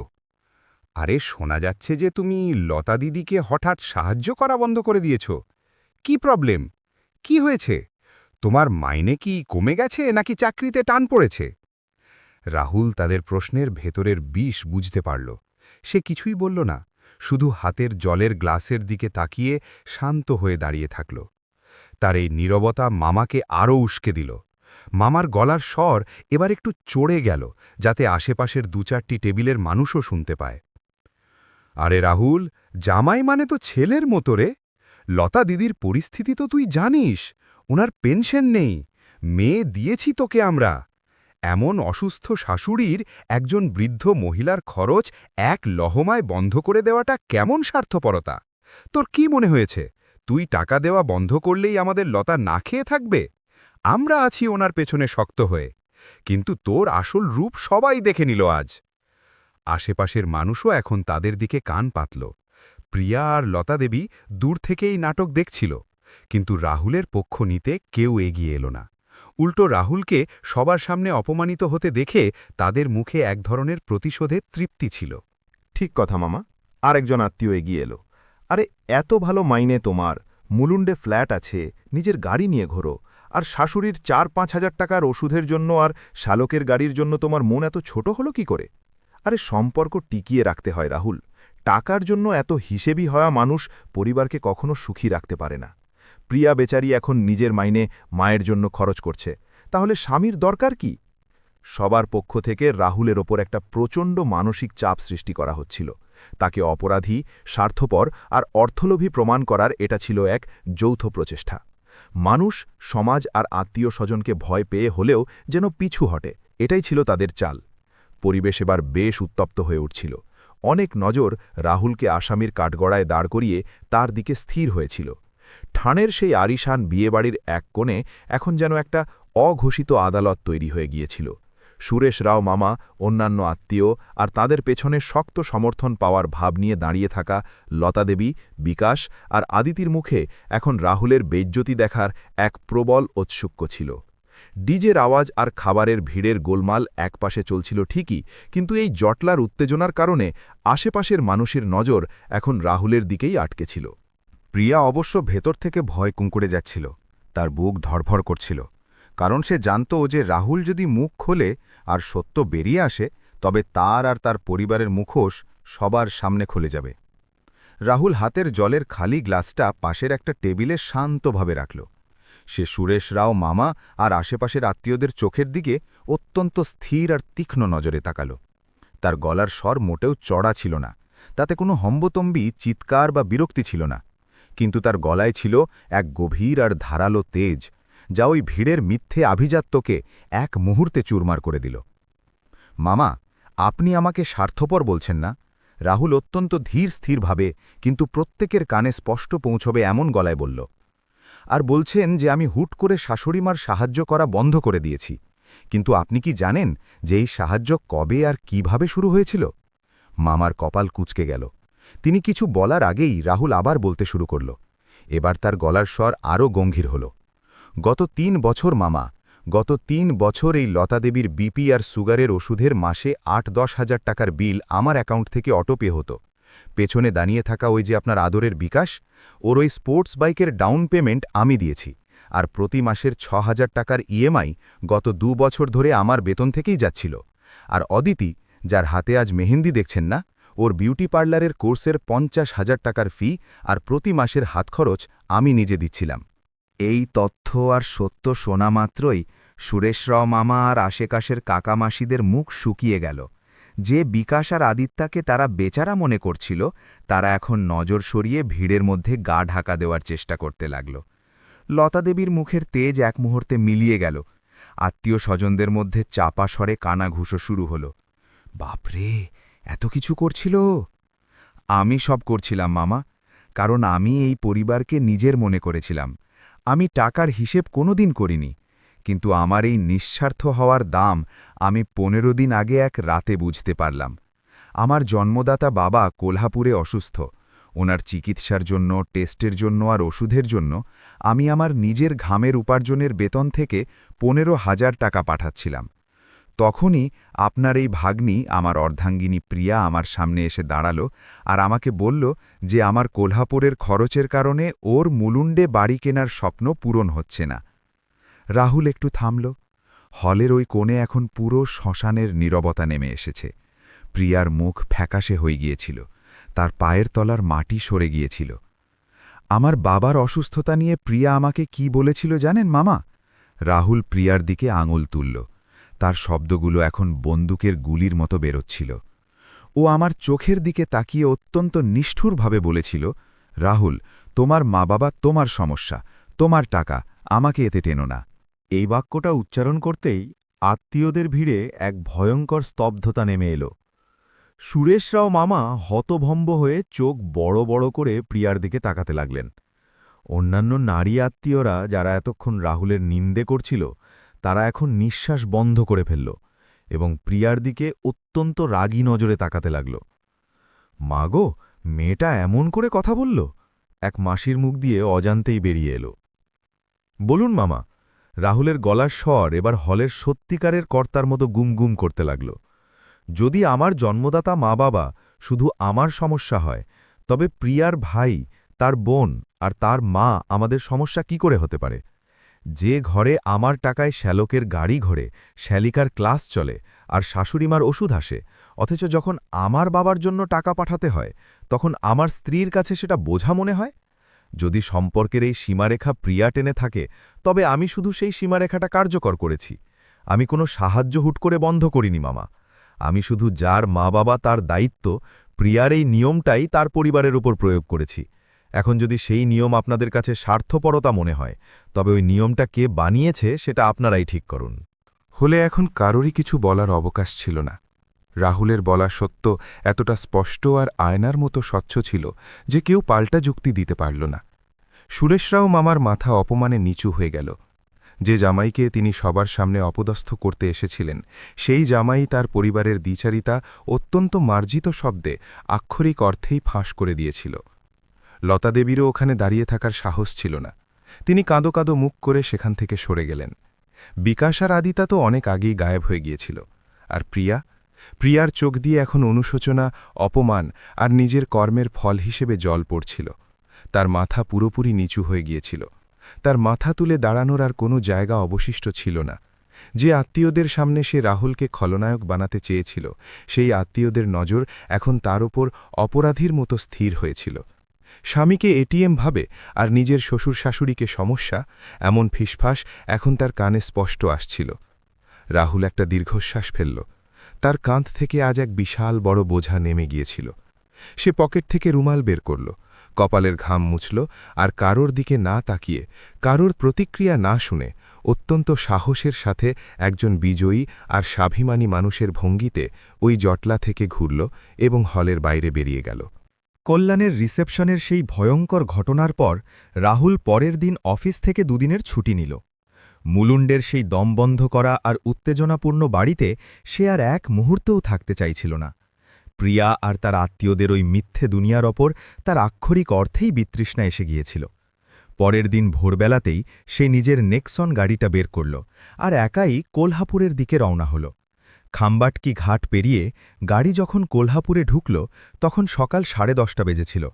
আরে, শোনা যাচ্ছে যে তুমি লতা দিদিকে হঠাৎ সাহায্য করা বন্ধ করে দিয়েছ। কি প্রবলেম? কি হয়েছে? তোমার মাইনে কি কমে গেছে নাকি চাকরিতে টান পড়েছে? রাহুল তাদের প্রশ্নের ভেতরের বিষ বুঝতে পারল। সে কিছুই বলল না, শুধু হাতের জলের গ্লাসের দিকে তাকিয়ে শান্ত হয়ে দাঁড়িয়ে থাকল। তার এই নীরবতা মামাকে আরও উস্কে দিল। মামার গলার স্বর এবার একটু চড়ে গেল, যাতে আশেপাশের ২-৪টি টেবিলের মানুষও শুনতে পায়। আরে রাহুল, জামাই মানে তো ছেলের মতো রে। লতা দিদির পরিস্থিতি তো তুই জানিস, ওনার পেনশন নেই, মেয়ে দিয়েছি তোকে আমরা। এমন অসুস্থ শাশুড়ির একজন বৃদ্ধ মহিলার খরচ এক লহমায় বন্ধ করে দেওয়াটা কেমন স্বার্থপরতা? তোর কি মনে হয়েছে তুই টাকা দেওয়া বন্ধ করলেই আমাদের লতা না খেয়ে থাকবে? আমরা আছি ওনার পেছনে শক্ত হয়ে, কিন্তু তোর আসল রূপ সবাই দেখে নিল আজ। আশেপাশের মানুষও এখন তাদের দিকে কান পাতল। প্রিয়া আর লতা দেবী দূর থেকেই নাটক দেখছিল, কিন্তু রাহুলের পক্ষ নিতে কেউ এগিয়ে এলো না। উল্টো রাহুলকে সবার সামনে অপমানিত হতে দেখে তাদের মুখে এক ধরনের প্রতিশোধের তৃপ্তি ছিল। ঠিক কথা মামা, আরেকজন আত্মীয় এগিয়ে এলো। আরে এত ভালো মাইনে তোমার, মুলুন্ডে ফ্ল্যাট আছে, নিজের গাড়ি নিয়ে ঘোরো, আর শাশুড়ির ৪-৫ হাজার টাকার ওষুধের জন্য আর শালকের গাড়ির জন্য তোমার মন এত ছোট হলো কি করে? আরে সম্পর্ক টিকিয়ে রাখতে হয় রাহুল। টাকার জন্য এত হিসেবি হওয়া মানুষ পরিবারকে কখনো সুখী রাখতে পারে না। প্রিয়া বেচারি এখন নিজের মাইনে মায়ের জন্য খরচ করছে, তাহলে স্বামীর দরকার কি? সবার পক্ষ থেকে রাহুলের ওপর একটা প্রচণ্ড মানসিক চাপ সৃষ্টি করা হচ্ছিল। তাকে অপরাধী, স্বার্থপর আর অর্থলোভী প্রমাণ করার এটা ছিল এক যৌথ প্রচেষ্টা। মানুষ, সমাজ আর আত্মীয় স্বজনকে ভয় পেয়ে হলেও যেন পিছু হটে, এটাই ছিল তাদের চাল। পরিবেশ এবার বেশ উত্তপ্ত হয়ে উঠছিল। অনেক নজর রাহুলকে আসামির কাঠগড়ায় দাঁড় করিয়ে তার দিকে স্থির হয়েছিল। ঠাণের সেই আরিশান বিয়েবাড়ির এক কোণে এখন যেন একটা অঘোষিত আদালত তৈরি হয়ে গিয়েছিল। সুরেশ রাও মামা, অন্যান্য আত্মীয় আর তাদের পেছনে শক্ত সমর্থন পাওয়ার ভাব নিয়ে দাঁড়িয়ে থাকা লতাদেবী, বিকাশ আর আদিতির মুখে এখন রাহুলের বেইজ্জতি দেখার এক প্রবল ঔৎসুক্য ছিল। ডিজের আওয়াজ আর খাবারের ভিড়ের গোলমাল একপাশে চলছিল ঠিকই, কিন্তু এই জটলার উত্তেজনার কারণে আশেপাশের মানুষের নজর এখন রাহুলের দিকেই আটকে ছিল। প্রিয়া অবশ্য ভেতর থেকে ভয় কুঁকড়ে যাচ্ছিল, তার বুক ধড়ফড় করছিল, কারণ সে জানত যে রাহুল যদি মুখ খোলে আর সত্য বেরিয়ে আসে, তবে তার আর তার পরিবারের মুখোশ সবার সামনে খুলে যাবে। রাহুল হাতের জলের খালি গ্লাসটা পাশের একটা টেবিলে শান্তভাবে রাখল। সে সুরেশ রাও মামা আর আশেপাশের আত্মীয়দের চোখের দিকে অত্যন্ত স্থির আর তীক্ষ্ণ নজরে তাকাল। তার গলার স্বর মোটেও চড়া ছিল না, তাতে কোনো হম্বতম্বি চিৎকার বা বিরক্তি ছিল না, কিন্তু তার গলায় ছিল এক গভীর আর ধারালো তেজ, যা ওই ভিড়ের মিথ্যে আভিজাত্যকে এক মুহূর্তে চুরমার করে দিল। মামা, আপনি আমাকে স্বার্থপর বলছেন না? রাহুল অত্যন্ত ধীর স্থিরভাবে, কিন্তু প্রত্যেকের কানে স্পষ্ট পৌঁছবে এমন গলায় বলল। আর বলছেন যে আমি হুট করে শাশুড়িমার সাহায্য করা বন্ধ করে দিয়েছি, কিন্তু আপনি কি জানেন যে এই সাহায্য কবে আর কিভাবে শুরু হয়েছিল? মামার কপাল কুঁচকে গেল। তিনি কিছু বলার আগেই রাহুল আবার বলতে শুরু করল। এবার তার গলার স্বর আরও গম্ভীর হল। গত ৩ বছর মামা, গত ৩ বছর এই লতাদেবীর বিপি আর সুগারের ওষুধের মাসে ৮-১০ হাজার টাকার বিল আমার অ্যাকাউন্ট থেকে অটোপে হতো। পেছনে দাঁড়িয়ে থাকা ওই যে আপনার আদরের বিকাশ, ওর ওই স্পোর্টস বাইকের ডাউন পেমেন্ট আমি দিয়েছি, আর প্রতি মাসের ৬,০০০ টাকার ইএমআই গত ২ বছর ধরে আমার বেতন থেকেই যাচ্ছিল। আর অদিতি, যার হাতে আজ মেহেন্দি দেখছেন না, ওর বিউটি পার্লারের কোর্সের ৫০,০০০ টাকার ফি আর প্রতি মাসের হাতখরচ আমি নিজে দিচ্ছিলাম। এই তথ্য আর সত্য শোনা মাত্রই সুরেশরাও মামা আর আশেপাশের কাকামাসিদের মুখ শুকিয়ে গেল। যে বিকাশ আর আদিত্যাকে তারা বেচারা মনে করছিল, তারা এখন নজর সরিয়ে ভিড়ের মধ্যে গা ঢাকা দেওয়ার চেষ্টা করতে লাগল। লতাদেবীর মুখের তেজ এক মুহূর্তে মিলিয়ে গেল। আত্মীয় স্বজনদের মধ্যে চাপা স্বরে কানাঘুষো শুরু হল। বাপরে, এত কিছু করছিল! আমি সব করছিলাম মামা, কারণ আমি এই পরিবারকে নিজের মনে করেছিলাম। আমি টাকার হিসেব কোনোদিন করিনি, কিন্তু আমার এই নিঃস্বার্থ হওয়ার দাম আমি ১৫ দিন আগে এক রাতে বুঝতে পারলাম। আমার জন্মদাতা বাবা কোলহাপুরে অসুস্থ। ওনার চিকিৎসার জন্য, টেস্টের জন্য আর ওষুধের জন্য আমি আমার নিজের ঘামের উপার্জনের বেতন থেকে ১৫,০০০ টাকা পাঠাচ্ছিলাম। তখনই আপনার এই ভাগ্নি, আমার অর্ধাঙ্গিনী প্রিয়া, আমার সামনে এসে দাঁড়ালো আর আমাকে বলল যে আমার কোলহাপুরের খরচের কারণে ওর মুলুন্ডে বাড়ি কেনার স্বপ্ন পূরণ হচ্ছে না। রাহুল একটু থামল। হলের ওই কোণে এখন পুরো শ্মশানের নীরবতা নেমে এসেছে। প্রিয়ার মুখ ফ্যাকাশে হয়ে গিয়েছিল, তার পায়ের তলার মাটি সরে গিয়েছিল। আমার বাবার অসুস্থতা নিয়ে প্রিয়া আমাকে কি বলেছিল জানেন মামা? রাহুল প্রিয়ার দিকে আঙুল তুলল। তার শব্দগুলো এখন বন্দুকের গুলির মতো বেরোচ্ছিল। ও আমার চোখের দিকে তাকিয়ে অত্যন্ত নিষ্ঠুরভাবে বলেছিল, রাহুল, তোমার মা বাবা তোমার সমস্যা, তোমার টাকা, আমাকে এতে টেনো না। এই বাক্যটা উচ্চারণ করতেই আত্মীয়দের ভিড়ে এক ভয়ঙ্কর স্তব্ধতা নেমে এলো। সুরেশরাও মামা হতভম্ব হয়ে চোখ বড় বড় করে প্রিয়ার দিকে তাকাতে লাগলেন। অন্যান্য নারী আত্মীয়রা যারা এতক্ষণ রাহুলের নিন্দে করছিল, তারা এখন নিঃশ্বাস বন্ধ করে ফেলল এবং প্রিয়ার দিকে অত্যন্ত রাগী নজরে তাকাতে লাগল। মাগো, মেয়েটা এমন করে কথা বলল? এক মাসির মুখ দিয়ে অজান্তেই বেরিয়ে এলো। বলুন মামা। রাহুলের গলার স্বর এবার হলের সত্যিকারের কর্তার মতো গুমগুম করতে লাগল। যদি আমার জন্মদাতা মা বাবা শুধু আমার সমস্যা হয়, তবে প্রিয়ার ভাই, তার বোন আর তার মা আমাদের সমস্যা কি করে হতে পারে? যে ঘরে আমার টাকায় শ্যালকের গাড়ি ঘোরে, শ্যালিকার ক্লাস চলে আর শাশুড়িমার ওষুধ আসে, অথচ যখন আমার বাবার জন্য টাকা পাঠাতে হয় তখন আমার স্ত্রীর কাছে সেটা বোঝা মনে হয়? যদি সম্পর্কের এই সীমারেখা প্রিয়া টেনে থাকে, তবে আমি শুধু সেই সীমারেখাটা কার্যকর করেছি। আমি কোনো সাহায্য হুট করে বন্ধ করিনি মামা। আমি শুধু যার মা বাবা তার দায়িত্ব, প্রিয়ার এই নিয়মটাই তার পরিবারের উপর প্রয়োগ করেছি। এখন যদি সেই নিয়ম আপনাদের কাছে স্বার্থপরতা মনে হয়, তবে ওই নিয়মটা কে বানিয়েছে সেটা আপনারাই ঠিক করুন। হলে এখন কারোরই কিছু বলার অবকাশ ছিল না। রাহুলের বলা সত্য এতটা স্পষ্ট আর আয়নার মতো স্বচ্ছ ছিল যে কেউ পাল্টা যুক্তি দিতে পারল না। সুরেশরাও মামার মাথা অপমানে নিচু হয়ে গেল। যে জামাইকে তিনি সবার সামনে অপদস্থ করতে এসেছিলেন, সেই জামাই তার পরিবারের দ্বিচারিতা অত্যন্ত মার্জিত শব্দে আক্ষরিক অর্থেই ফাঁস করে দিয়েছিল। লতাদেবীরও ওখানে দাঁড়িয়ে থাকার সাহস ছিল না। তিনি কাঁদো কাঁদো মুখ করে সেখান থেকে সরে গেলেন। বিকাশ আর আদিতা তো অনেক আগেই গায়েব হয়ে গিয়েছিল। আর প্রিয়ার চোখ দিয়ে এখন অনুশোচনা, অপমান আর নিজের কর্মের ফল হিসেবে জল পড়ছিল। তার মাথা পুরোপুরি নিচু হয়ে গিয়েছিল। তার মাথা তুলে দাঁড়ানোর আর কোনো জায়গা অবশিষ্ট ছিল না। যে আত্মীয়দের সামনে সে রাহুলকে খলনায়ক বানাতে চেয়েছিল, সেই আত্মীয়দের নজর এখন তার ওপর অপরাধীর মতো স্থির হয়েছিল। স্বামীকে এটিএম ভাবে আর নিজের শ্বশুর শাশুড়িকে সমস্যা, এমন ফিসফাস এখন তার কানে স্পষ্ট আসছিল। রাহুল একটা দীর্ঘশ্বাস ফেলল। তার কাঁধ থেকে আজ এক বিশাল বড় বোঝা নেমে গিয়েছিল। সে পকেট থেকে রুমাল বের করল, কপালের ঘাম মুছল আর কারোর দিকে না তাকিয়ে, কারোর প্রতিক্রিয়া না শুনে অত্যন্ত সাহসের সাথে একজন বিজয়ী আর স্বাভিমানী মানুষের ভঙ্গিতে ওই জটলা থেকে ঘুরল এবং হলের বাইরে বেরিয়ে গেল। কল্যাণের রিসেপশনের সেই ভয়ঙ্কর ঘটনার পর রাহুল পরের দিন অফিস থেকে দুদিনের ছুটি নিল। মুলুন্ডের সেই দমবন্ধ করা আর উত্তেজনাপূর্ণ বাড়িতে সে আর এক মুহূর্তেও থাকতে চাইছিল না। প্রিয়া আর তার আত্মীয়দের ওই মিথ্যে দুনিয়ার ওপর তার আক্ষরিক অর্থেই বিতৃষ্ণা এসে গিয়েছিল। পরের দিন ভোরবেলাতেই সে নিজের নেক্সন গাড়িটা বের করল আর একাই কোলহাপুরের দিকে রওনা হল। খাম্বাটকি ঘাট পেরিয়ে গাড়ি যখন কোলহাপুরে ঢুকল, তখন সকাল 10:30 বেজেছিল।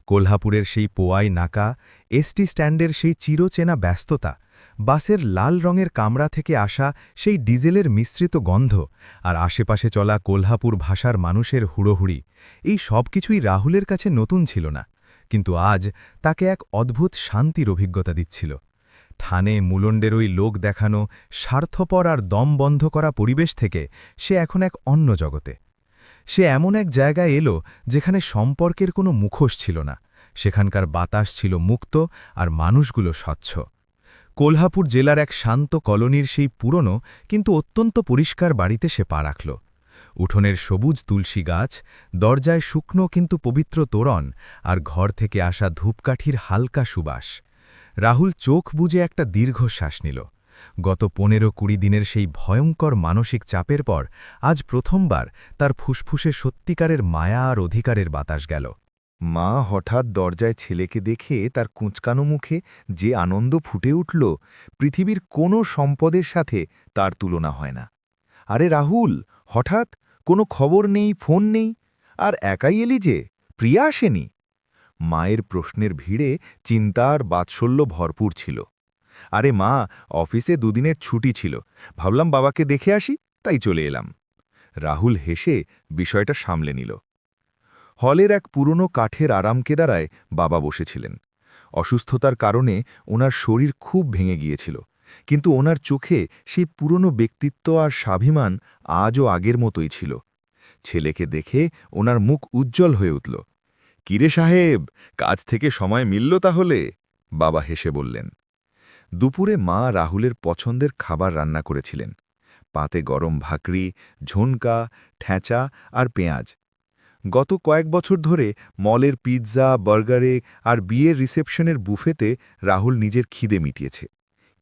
কোলহাপুরের সেই পোয়াই নাকা, এসটি স্ট্যান্ডের সেই চিরচেনা ব্যস্ততা, বাসের লাল রঙের কামরা থেকে আসা সেই ডিজেলের মিশ্রিত গন্ধ আর আশেপাশে চলা কোলহাপুর ভাষার মানুষের হুড়োহুড়ি, এই সব কিছুই রাহুলের কাছে নতুন ছিল না, কিন্তু আজ তাকে এক অদ্ভুত শান্তির অভিজ্ঞতা দিচ্ছিল। ঠানে মুলন্ডের ওই লোক দেখানো, স্বার্থপর আর দম বন্ধ করা পরিবেশ থেকে সে এখন এক অন্য জগতে। সে এমন এক জায়গায় এলো যেখানে সম্পর্কের কোনো মুখোশ ছিল না, সেখানকার বাতাস ছিল মুক্ত আর মানুষগুলো স্বচ্ছ। কোলহাপুর জেলার এক শান্ত কলোনির সেই পুরনো কিন্তু অত্যন্ত পরিষ্কার বাড়িতে সে পা রাখল। উঠোনের সবুজ তুলসী গাছ, দরজায় শুকনো কিন্তু পবিত্র তোরণ আর ঘর থেকে আসা ধূপকাঠির হালকা সুবাস। রাহুল চোখ বুজে একটা দীর্ঘশ্বাস নিল। গত 15-20 দিনের সেই ভয়ঙ্কর মানসিক চাপের পর আজ প্রথমবার তার ফুসফুসে সত্যিকারের মায়া আর অধিকারের বাতাস গেল। মা হঠাৎ দরজায় ছেলেকে দেখে তার কুঁচকানো মুখে যে আনন্দ ফুটে উঠল, পৃথিবীর কোনো সম্পদের সাথে তার তুলনা হয় না। আরে রাহুল, হঠাৎ কোনো খবর নেই, ফোন নেই, আর একাই এলি যে? প্রিয়া আসেনি? মায়ের প্রশ্নের ভিড়ে চিন্তা আর বাৎসল্য ভরপুর ছিল। আরে মা, অফিসে দুদিনের ছুটি ছিল, ভাবলাম বাবাকে দেখে আসি, তাই চলে এলাম। রাহুল হেসে বিষয়টা সামলে নিল। হলের এক পুরনো কাঠের আরামকেদারায় বাবা বসেছিলেন। অসুস্থতার কারণে ওনার শরীর খুব ভেঙে গিয়েছিল কিন্তু ওনার চোখে সেই পুরনো ব্যক্তিত্ব আর স্বাভিমান আজও আগের মতোই ছিল। ছেলেকে দেখে ওনার মুখ উজ্জ্বল হয়ে উঠল। কিরে সাহেব, কাজ থেকে সময় মিলল তাহলে? বাবা হেসে বললেন। দুপুরে মা রাহুলের পছন্দের খাবার রান্না করেছিলেন। পাতে গরম ভাকরি, ঝুনকা, ঠেঁচা আর পেঁয়াজ। গত কয়েক বছর ধরে মলের পিৎজা, বার্গারে আর বিয়ের রিসেপশনের বুফেতে রাহুল নিজের খিদে মিটিয়েছে।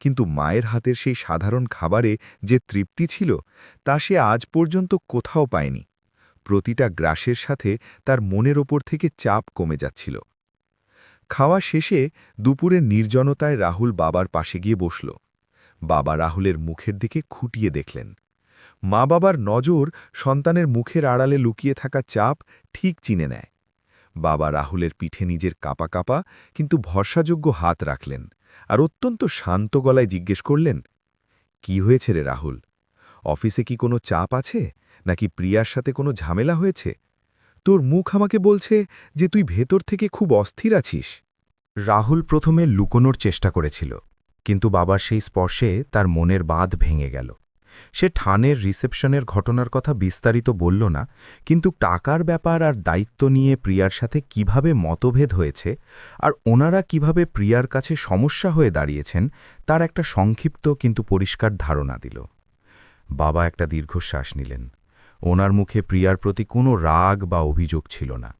কিন্তু মায়ের হাতের সেই সাধারণ খাবারে যে তৃপ্তি ছিল তা সে আজ পর্যন্ত কোথাও পায়নি। প্রতিটা গ্রাসের সাথে তার মনের ওপর থেকে চাপ কমে যাচ্ছিল। খাওয়া শেষে দুপুরের নির্জনতায় রাহুল বাবার পাশে গিয়ে বসল। বাবা রাহুলের মুখের দিকে খুঁটিয়ে দেখলেন। মা বাবার নজর সন্তানের মুখের আড়ালে লুকিয়ে থাকা চাপ ঠিক চিনে নেয়। বাবা রাহুলের পিঠে নিজের কাঁপা কাঁপা কিন্তু ভরসাযোগ্য হাত রাখলেন আর অত্যন্ত শান্ত গলায় জিজ্ঞেস করলেন, কি হয়েছে রে রাহুল? অফিসে কি কোনো চাপ আছে, নাকি প্রিয়ার সাথে কোনো ঝামেলা হয়েছে? তোর মুখ আমাকে বলছে যে তুই ভেতর থেকে খুব অস্থির আছিস। রাহুল প্রথমে লুকোনোর চেষ্টা করেছিল, কিন্তু বাবার সেই স্পর্শে তার মনের বাঁধ ভেঙে গেল। সে ঠানের রিসেপশনের ঘটনার কথা বিস্তারিত বলল না, কিন্তু টাকার ব্যাপার আর দায়িত্ব নিয়ে প্রিয়ার সাথে কিভাবে মতভেদ হয়েছে আর ওনারা কিভাবে প্রিয়ার কাছে সমস্যা হয়ে দাঁড়িয়েছেন তার একটা সংক্ষিপ্ত কিন্তু পরিষ্কার ধারণা দিল। বাবা একটা দীর্ঘশ্বাস নিলেন। ওনার মুখে প্রিয়ার প্রতি কোনো রাগ বা অভিযোগ ছিল না।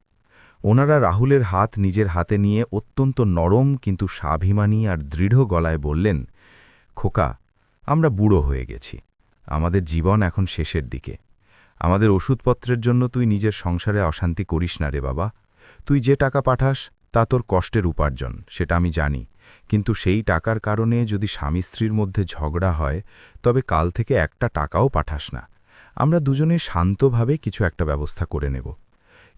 ওনারা রাহুলের হাত নিজের হাতে নিয়ে অত্যন্ত নরম কিন্তু স্বাভিমানী আর দৃঢ় গলায় বললেন, খোকা, আমরা বুড়ো হয়ে গেছি। আমাদের জীবন এখন শেষের দিকে। আমাদের ওষুধপত্রের জন্য তুই নিজের সংসারে অশান্তি করিস না রে বাবা। তুই যে টাকা পাঠাস তা তোর কষ্টের উপার্জন, সেটা আমি জানি। কিন্তু সেই টাকার কারণে যদি স্বামী স্ত্রীর মধ্যে ঝগড়া হয় তবে কাল থেকে একটা টাকাও পাঠাস না। আমরা দুজনে শান্তভাবে কিছু একটা ব্যবস্থা করে নেব।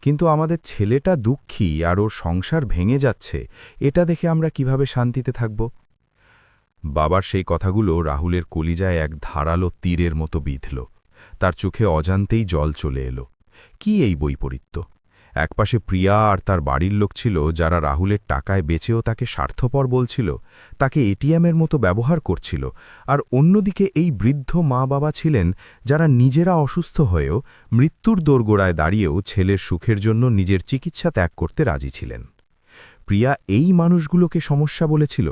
কিন্তু আমাদের ছেলেটা দুঃখী আর ওর সংসার ভেঙে যাচ্ছে, এটা দেখে আমরা কিভাবে শান্তিতে থাকব? বাবার সেই কথাগুলো রাহুলের কলিজায় এক ধারালো তীরের মতো বিঁধল। তার চোখে অজান্তেই জল চলে এলো। কি এই বৈপরীত্য! একপাশে প্রিয়া আর তার বাড়ির লোক ছিল যারা রাহুলের টাকায় বেচেও তাকে স্বার্থপর বলছিল, তাকে এটিএমের মতো ব্যবহার করছিল, আর অন্যদিকে এই বৃদ্ধ মা বাবা ছিলেন যারা নিজেরা অসুস্থ হয়েও মৃত্যুর দোরগোড়ায় দাঁড়িয়েও ছেলের সুখের জন্য নিজের চিকিৎসা ত্যাগ করতে রাজি ছিলেন। প্রিয়া এই মানুষগুলোকে সমস্যা বলেছিল,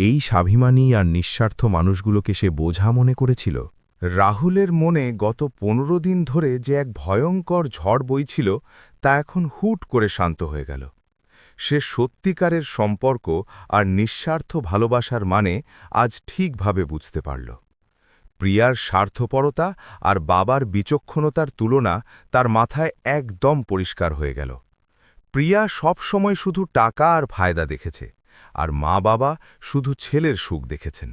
এই স্বাভিমানী আর নিঃস্বার্থ মানুষগুলোকে সে বোঝা মনে করেছিল। রাহুলের মনে গত 15 দিন ধরে যে এক ভয়ঙ্কর ঝড় বইছিল তা এখন হুট করে শান্ত হয়ে গেল। সে সত্যিকারের সম্পর্ক আর নিঃস্বার্থ ভালোবাসার মানে আজ ঠিকভাবে বুঝতে পারল। প্রিয়ার স্বার্থপরতা আর বাবার বিচক্ষণতার তুলনা তার মাথায় একদম পরিষ্কার হয়ে গেল। প্রিয়া সব সময় শুধু টাকা আর ফায়দা দেখেছে, আর মা বাবা শুধু ছেলের সুখ দেখেছেন।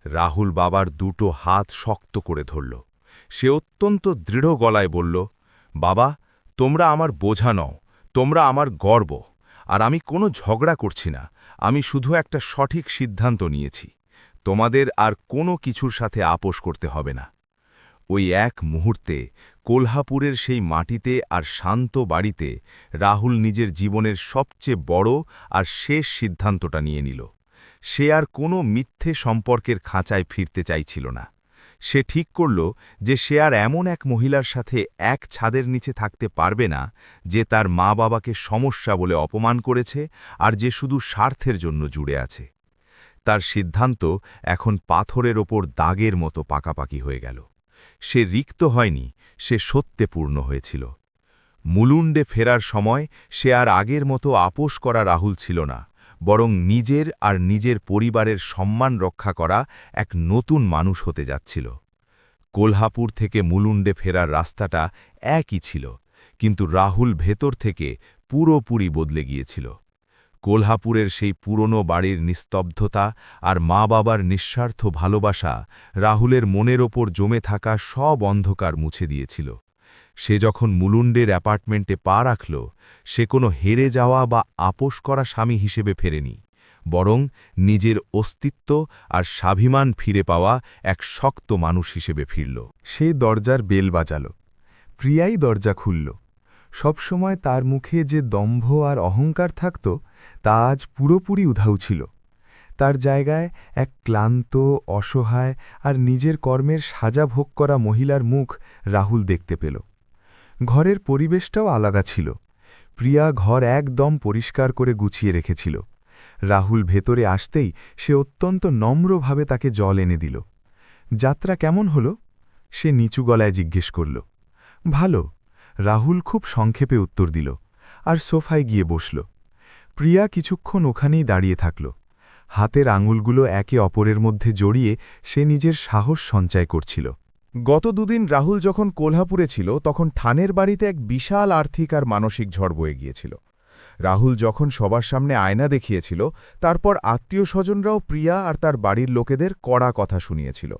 রাহুল বাবার দুটো হাত শক্ত করে ধরল। সে অত্যন্ত দৃঢ় গলায় বলল, বাবা, তোমরা আমার বোঝা নও, তোমরা আমার গর্ব। আর আমি কোনো ঝগড়া করছি না, আমি শুধু একটা সঠিক সিদ্ধান্ত নিয়েছি। তোমাদের আর কোনো কিছুর সাথে আপোষ করতে হবে না। ওই এক মুহূর্তে কোলহাপুরের সেই মাটিতে আর শান্ত বাড়িতে রাহুল নিজের জীবনের সবচেয়ে বড় আর শেষ সিদ্ধান্তটা নিয়ে নিল। সে আর কোনো মিথ্যে সম্পর্কের খাঁচায় ফিরতে চাইছিল না। সে ঠিক করল যে সে আর এমন এক মহিলার সাথে এক ছাদের নিচে থাকতে পারবে না যে তার মা বাবাকে সমস্যা বলে অপমান করেছে আর যে শুধু স্বার্থের জন্য জুড়ে আছে। তার সিদ্ধান্ত এখন পাথরের ওপর দাগের মতো পাকাপাকি হয়ে গেল। সে রিক্ত হয়নি, সে সত্যে পূর্ণ হয়েছিল। মুলুন্ডে ফেরার সময় সে আর আগের মতো আপোষ করা রাহুল ছিল না, বরং নিজের আর নিজের পরিবারের সম্মান রক্ষা করা এক নতুন মানুষ হতে যাচ্ছিল। কোলহাপুর থেকে মুলুন্ডে ফেরার রাস্তাটা একই ছিল, কিন্তু রাহুল ভেতর থেকে পুরোপুরি বদলে গিয়েছিল। কোলহাপুরের সেই পুরনো বাড়ির নিস্তব্ধতা আর মা বাবার নিঃস্বার্থ ভালোবাসা রাহুলের মনের ওপর জমে থাকা সব অন্ধকার মুছে দিয়েছিল। সে যখন মুলুন্ডের অ্যাপার্টমেন্টে পা রাখল, সে কোনো হেরে যাওয়া বা আপোষ করা স্বামী হিসেবে ফেরেনি, বরং নিজের অস্তিত্ব আর স্বাভিমান ফিরে পাওয়া এক শক্ত মানুষ হিসেবে ফিরল। সে দরজার বেল বাজাল। প্রিয়াই দরজা খুলল। সবসময় তার মুখে যে দম্ভ আর অহংকার থাকত তা আজ পুরোপুরি উধাও ছিল। তার জায়গায় এক ক্লান্ত, অসহায় আর নিজের কর্মের সাজা ভোগ করা মহিলার মুখ রাহুল দেখতে পেল। ঘরের পরিবেশটাও আলাদা ছিল। প্রিয়া ঘর একদম পরিষ্কার করে গুছিয়ে রেখেছিল। রাহুল ভেতরে আসতেই সে অত্যন্ত নম্রভাবে তাকে জল এনে দিল। যাত্রা কেমন হল? সে নিচু গলায় জিজ্ঞেস করল। ভালো, রাহুল খুব সংক্ষেপে উত্তর দিল, আর সোফায় গিয়ে বসল। প্রিয়া কিছুক্ষণ ওখানেই দাঁড়িয়ে থাকল। হাতের আঙুলগুলো একে অপরের মধ্যে জড়িয়ে সে নিজের সাহস সঞ্চয় করছিল। গত দুদিন রাহুল যখন কোলহাপুরে ছিল তখন ঠানের বাড়িতে এক বিশাল আর্থিক আর মানসিক ঝড় বয়ে গিয়েছিল। রাহুল যখন সবার সামনে আয়না দেখিয়েছিল, তারপর আত্মীয় স্বজনরাও প্রিয়া আর তার বাড়ির লোকেদের কড়া কথা শুনিয়েছিল।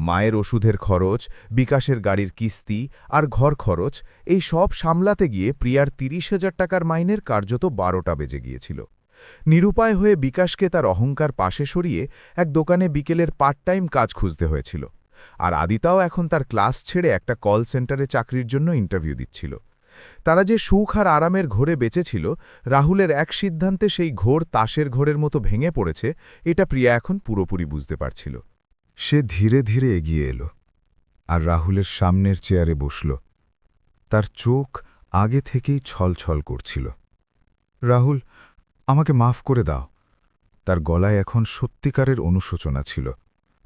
মায়ের ওষুধের খরচ, বিকাশের গাড়ির কিস্তি আর ঘর খরচ, এই সব সামলাতে গিয়ে প্রিয়ার ৩০,০০০ টাকার মাইনের কার্যত ১২টা বেজে গিয়েছিল। নিরুপায় হয়ে বিকাশকে তার অহংকার পাশে সরিয়ে এক দোকানে বিকেলের পার্ট টাইম কাজ খুঁজতে হয়েছিল। আর আদিতাও এখন তার ক্লাস ছেড়ে একটা কল সেন্টারে চাকরির জন্য ইন্টারভিউ দিচ্ছিল। তারা যে সুখ আর আরামের ঘোরে বেঁচেছিল, রাহুলের এক সিদ্ধান্তে সেই ঘোর তাসের ঘোরের মতো ভেঙে পড়েছে, এটা প্রিয়া এখন পুরোপুরি বুঝতে পারছিল। সে ধীরে ধীরে এগিয়ে এলো আর রাহুলের সামনের চেয়ারে বসল। তার চোখ আগে থেকেই ছলছল করছিল। রাহুল, আমাকে মাফ করে দাও। তার গলায় এখন সত্যিকারের অনুশোচনা ছিল,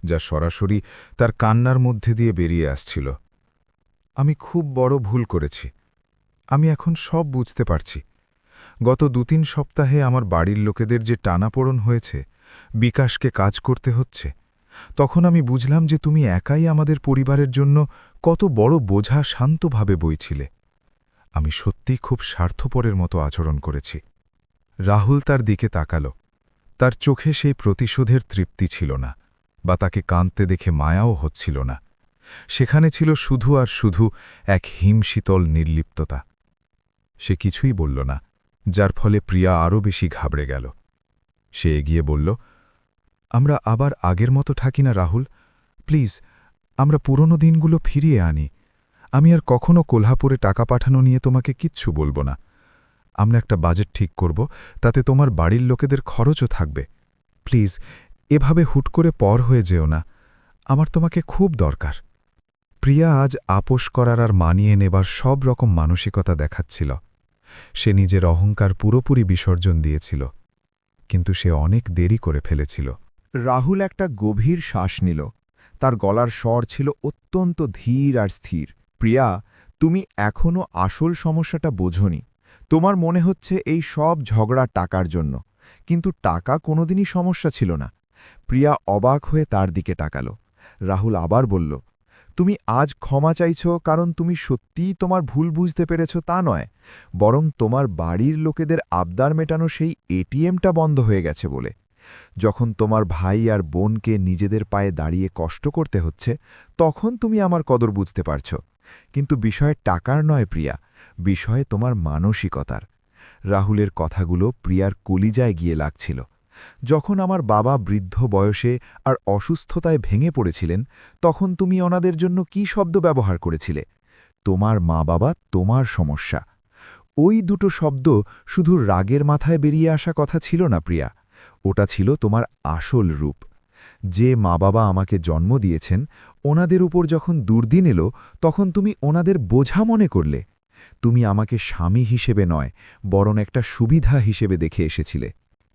যা সরাসরি তার কান্নার মধ্যে দিয়ে বেরিয়ে আসছিল। আমি খুব বড় ভুল করেছি। আমি এখন সব বুঝতে পারছি। গত ২-৩ সপ্তাহে আমার বাড়ির লোকেদের যে টানাপোড়ন হয়েছে, বিকাশকে কাজ করতে হচ্ছে, তখন আমি বুঝলাম যে তুমি একাই আমাদের পরিবারের জন্য কত বড় বোঝা শান্তভাবে বইছিলে। আমি সত্যিই খুব স্বার্থপরের মতো আচরণ করেছি। রাহুল তার দিকে তাকাল। তার চোখে সেই প্রতিশোধের তৃপ্তি ছিল না, বা তাকে কাঁদতে দেখে মায়াও হচ্ছিল না। সেখানে ছিল শুধু আর শুধু এক হিমশীতল নির্লিপ্ততা। সে কিছুই বলল না, যার ফলে প্রিয়া আরও বেশি ঘাবড়ে গেল। সে এগিয়ে বলল, আমরা আবার আগের মতো থাকি না রাহুল, প্লিজ, আমরা পুরনো দিনগুলো ফিরিয়ে আনি। আমি আর কখনো কোলহাপুরে টাকা পাঠানো নিয়ে তোমাকে কিচ্ছু বলবো না। আমরা একটা বাজেট ঠিক করব, তাতে তোমার বাড়ির লোকেদের খরচও থাকবে। প্লিজ, এভাবে হুট করে পর হয়ে যেও না। আমার তোমাকে খুব দরকার। প্রিয়া আজ আপোষ করার আর মানিয়ে নেবার সব রকম মানসিকতা দেখাচ্ছিল। সে নিজের অহংকার পুরোপুরি বিসর্জন দিয়েছিল, কিন্তু সে অনেক দেরি করে ফেলেছিল। রাহুল একটা গভীর শ্বাস নিল। তার গলার স্বর ছিল অত্যন্ত ধীর আর স্থির। প্রিয়া, তুমি এখনও আসল সমস্যাটা বোঝোনি। তোমার মনে হচ্ছে এই সব ঝগড়া টাকার জন্য, কিন্তু টাকা কোনোদিনই সমস্যা ছিল না। প্রিয়া অবাক হয়ে তার দিকে তাকাল। রাহুল আবার বলল, তুমি আজ ক্ষমা চাইছ কারণ তুমি সত্যিই তোমার ভুল বুঝতে পেরেছ তা নয়, বরং তোমার বাড়ির লোকেদের আবদার মেটানো সেই এটিএমটা বন্ধ হয়ে গেছে বলে। যখন তোমার ভাই আর বোনকে নিজেদের পায়ে দাঁড়িয়ে কষ্ট করতে হচ্ছে, তখন তুমি আমার কদর বুঝতে পারছ। কিন্তু বিষয় টাকার নয় প্রিয়া, বিষয় তোমার মানসিকতার। রাহুলের কথাগুলো প্রিয়ার কলিজায় গিয়ে লাগছিল। যখন আমার বাবা বৃদ্ধ বয়সে আর অসুস্থতায় ভেঙে পড়েছিলেন, তখন তুমি ওনাদের জন্য কি শব্দ ব্যবহার করেছিলে? তোমার মা বাবা তোমার সমস্যা। ওই দুটো শব্দ শুধু রাগের মাথায় বেরিয়ে আসা কথা ছিল না প্রিয়া, ওটা ছিল তোমার আসল রূপ। যে মা বাবা আমাকে জন্ম দিয়েছেন, ওনাদের উপর যখন দুর্দিন এলো, তখন তুমি ওনাদের বোঝা মনে করলে। তুমি আমাকে স্বামী হিসেবে নয়, বরং একটা সুবিধা হিসেবে দেখে এসেছিলে।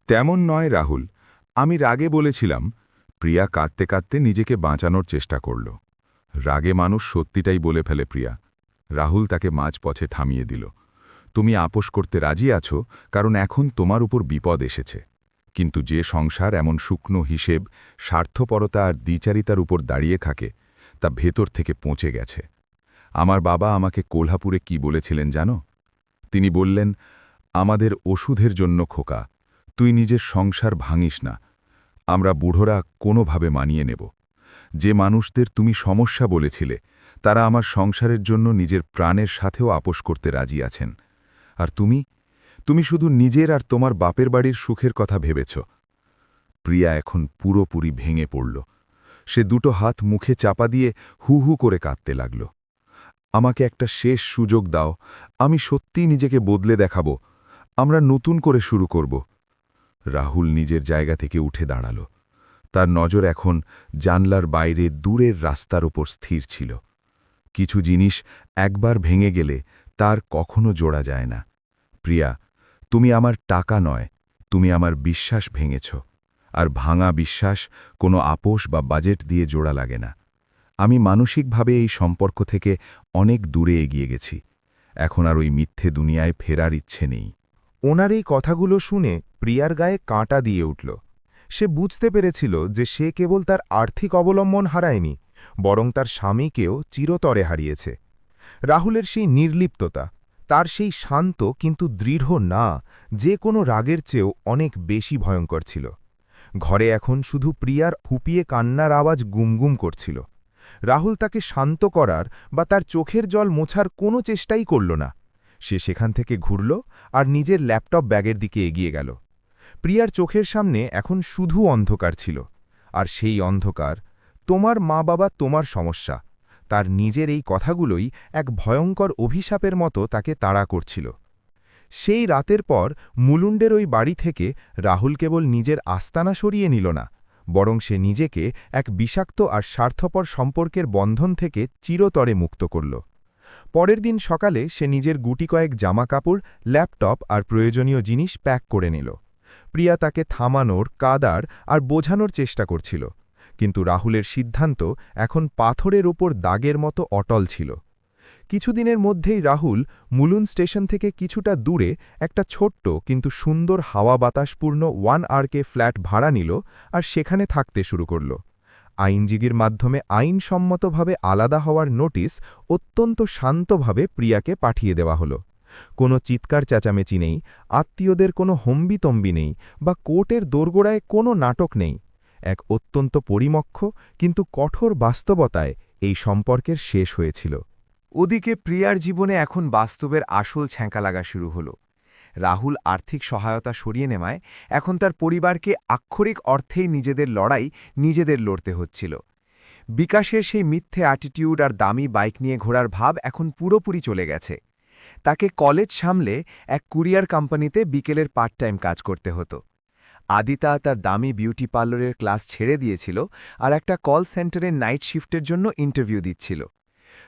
তেমন নয় রাহুল, আমি রাগে বলেছিলাম। প্রিয়া কাঁদতে কাঁদতে নিজেকে বাঁচানোর চেষ্টা করল। রাগে মানুষ সত্যিটাই বলে ফেলে প্রিয়া। রাহুল তাকে মাঝপথে থামিয়ে দিল। তুমি আপোষ করতে রাজি আছো কারণ এখন তোমার উপর বিপদ এসেছে, কিন্তু যে সংসার এমন শুকনো হিসেব, স্বার্থপরতা আর দ্বিচারিতার উপর দাঁড়িয়ে থাকে, তা ভেতর থেকে পৌঁছে গেছে। আমার বাবা আমাকে কোলহাপুরে কি বলেছিলেন জানো? তিনি বললেন, আমাদের ওষুধের জন্য খোকা, তুই নিজের সংসার ভাঙিস না, আমরা বুড়োরা কোনোভাবে মানিয়ে নেব। যে মানুষদের তুমি সমস্যা বলেছিলে, তারা আমার সংসারের জন্য নিজের প্রাণের সাথেও আপোষ করতে রাজি আছেন। আর তুমি শুধু নিজের আর তোমার বাপের বাড়ির সুখের কথা ভেবেছ। প্রিয়া এখন পুরোপুরি ভেঙে পড়ল। সে দুটো হাত মুখে চাপা দিয়ে হু হু করে কাঁদতে লাগল। আমাকে একটা শেষ সুযোগ দাও, আমি সত্যিই নিজেকে বদলে দেখাব, আমরা নতুন করে শুরু করব। রাহুল নিজের জায়গা থেকে উঠে দাঁড়াল। তার নজর এখন জানলার বাইরে দূরের রাস্তার ওপর স্থির ছিল। কিছু জিনিস একবার ভেঙে গেলে তার কখনো জোড়া যায় না। প্রিয়া, তুমি আমার টাকা নয়, তুমি আমার বিশ্বাস ভেঙেছ। আর ভাঙা বিশ্বাস কোনো আপোষ বা বাজেট দিয়ে জোড়া লাগে না। আমি মানসিকভাবে এই সম্পর্ক থেকে অনেক দূরে এগিয়ে গেছি। এখন আর ওই মিথ্যে দুনিয়ায় ফেরার ইচ্ছে নেই। ওনার এই কথাগুলো শুনে প্রিয়ার গায়ে কাঁটা দিয়ে উঠল। সে বুঝতে পেরেছিল যে সে কেবল তার আর্থিক অবলম্বন হারায়নি, বরং তার স্বামীকেও চিরতরে হারিয়েছে। রাহুলের সেই নির্লিপ্ততা, তার সেই শান্ত কিন্তু দৃঢ় না, যে কোনো রাগের চেয়েও অনেক বেশি ভয়ঙ্কর ছিল। ঘরে এখন শুধু প্রিয়ার হুপিয়ে কান্নার আওয়াজ গুমগুম করছিল। রাহুল তাকে শান্ত করার বা তার চোখের জল মোছার কোনো চেষ্টাই করল না। সে সেখান থেকে ঘুরল আর নিজের ল্যাপটপ ব্যাগের দিকে এগিয়ে গেল। প্রিয়ার চোখের সামনে এখন শুধু অন্ধকার ছিল, আর সেই অন্ধকার, তোমার মা বাবা তোমার সমস্যা, তার নিজের এই কথাগুলোই এক ভয়ঙ্কর অভিশাপের মতো তাকে তাড়া করছিল। সেই রাতের পর মুলুন্ডের ওই বাড়ি থেকে রাহুল কেবল নিজের আস্তানা সরিয়ে নিল না, বরং সে নিজেকে এক বিষাক্ত আর স্বার্থপর সম্পর্কের বন্ধন থেকে চিরতরে মুক্ত করল। পরের দিন সকালে সে নিজের গুটি কয়েক জামাকাপড়, ল্যাপটপ আর প্রয়োজনীয় জিনিস প্যাক করে নিল। প্রিয়া তাকে থামানোর, কাদার আর বোঝানোর চেষ্টা করছিল, কিন্তু রাহুলের সিদ্ধান্ত এখন পাথরের ওপর দাগের মতো অটল ছিল। কিছুদিনের মধ্যেই রাহুল মুলুন স্টেশন থেকে কিছুটা দূরে একটা ছোট্ট কিন্তু সুন্দর হাওয়া বাতাসপূর্ণ 1 RK ফ্ল্যাট ভাড়া নিল আর সেখানে থাকতে শুরু করল। আইনজীবীর মাধ্যমে আইনসম্মতভাবে আলাদা হওয়ার নোটিশ অত্যন্ত শান্তভাবে প্রিয়াকে পাঠিয়ে দেওয়া হলো। কোনো চিৎকার চেঁচামেচি নেই, আত্মীয়দের কোনো হম্বিতম্বি নেই বা কোর্টের দোরগোড়ায় কোনো নাটক নেই। এক অত্যন্ত পরিমক্ষ কিন্তু কঠোর বাস্তবতায় এই সম্পর্কের শেষ হয়েছিল। ওদিকে প্রিয়ার জীবনে এখন বাস্তবের আসল ছ্যাঁকা লাগা শুরু হল। রাহুল আর্থিক সহায়তা সরিয়ে নেওয়ায় এখন তার পরিবারকে আক্ষরিক অর্থেই নিজেদের লড়াই নিজেদের লড়তে হচ্ছিল। বিকাশের সেই মিথ্যে অ্যাটিটিউড আর দামি বাইক নিয়ে ঘোরার ভাব এখন পুরোপুরি চলে গেছে। তাকে কলেজ সামলে এক কুরিয়ার কোম্পানিতে বিকেলের পার্ট টাইম কাজ করতে হতো। আদিতা তার দামি বিউটি পার্লারের ক্লাস ছেড়ে দিয়েছিল আর একটা কল সেন্টারের নাইট শিফটের জন্য ইন্টারভিউ দিচ্ছিল।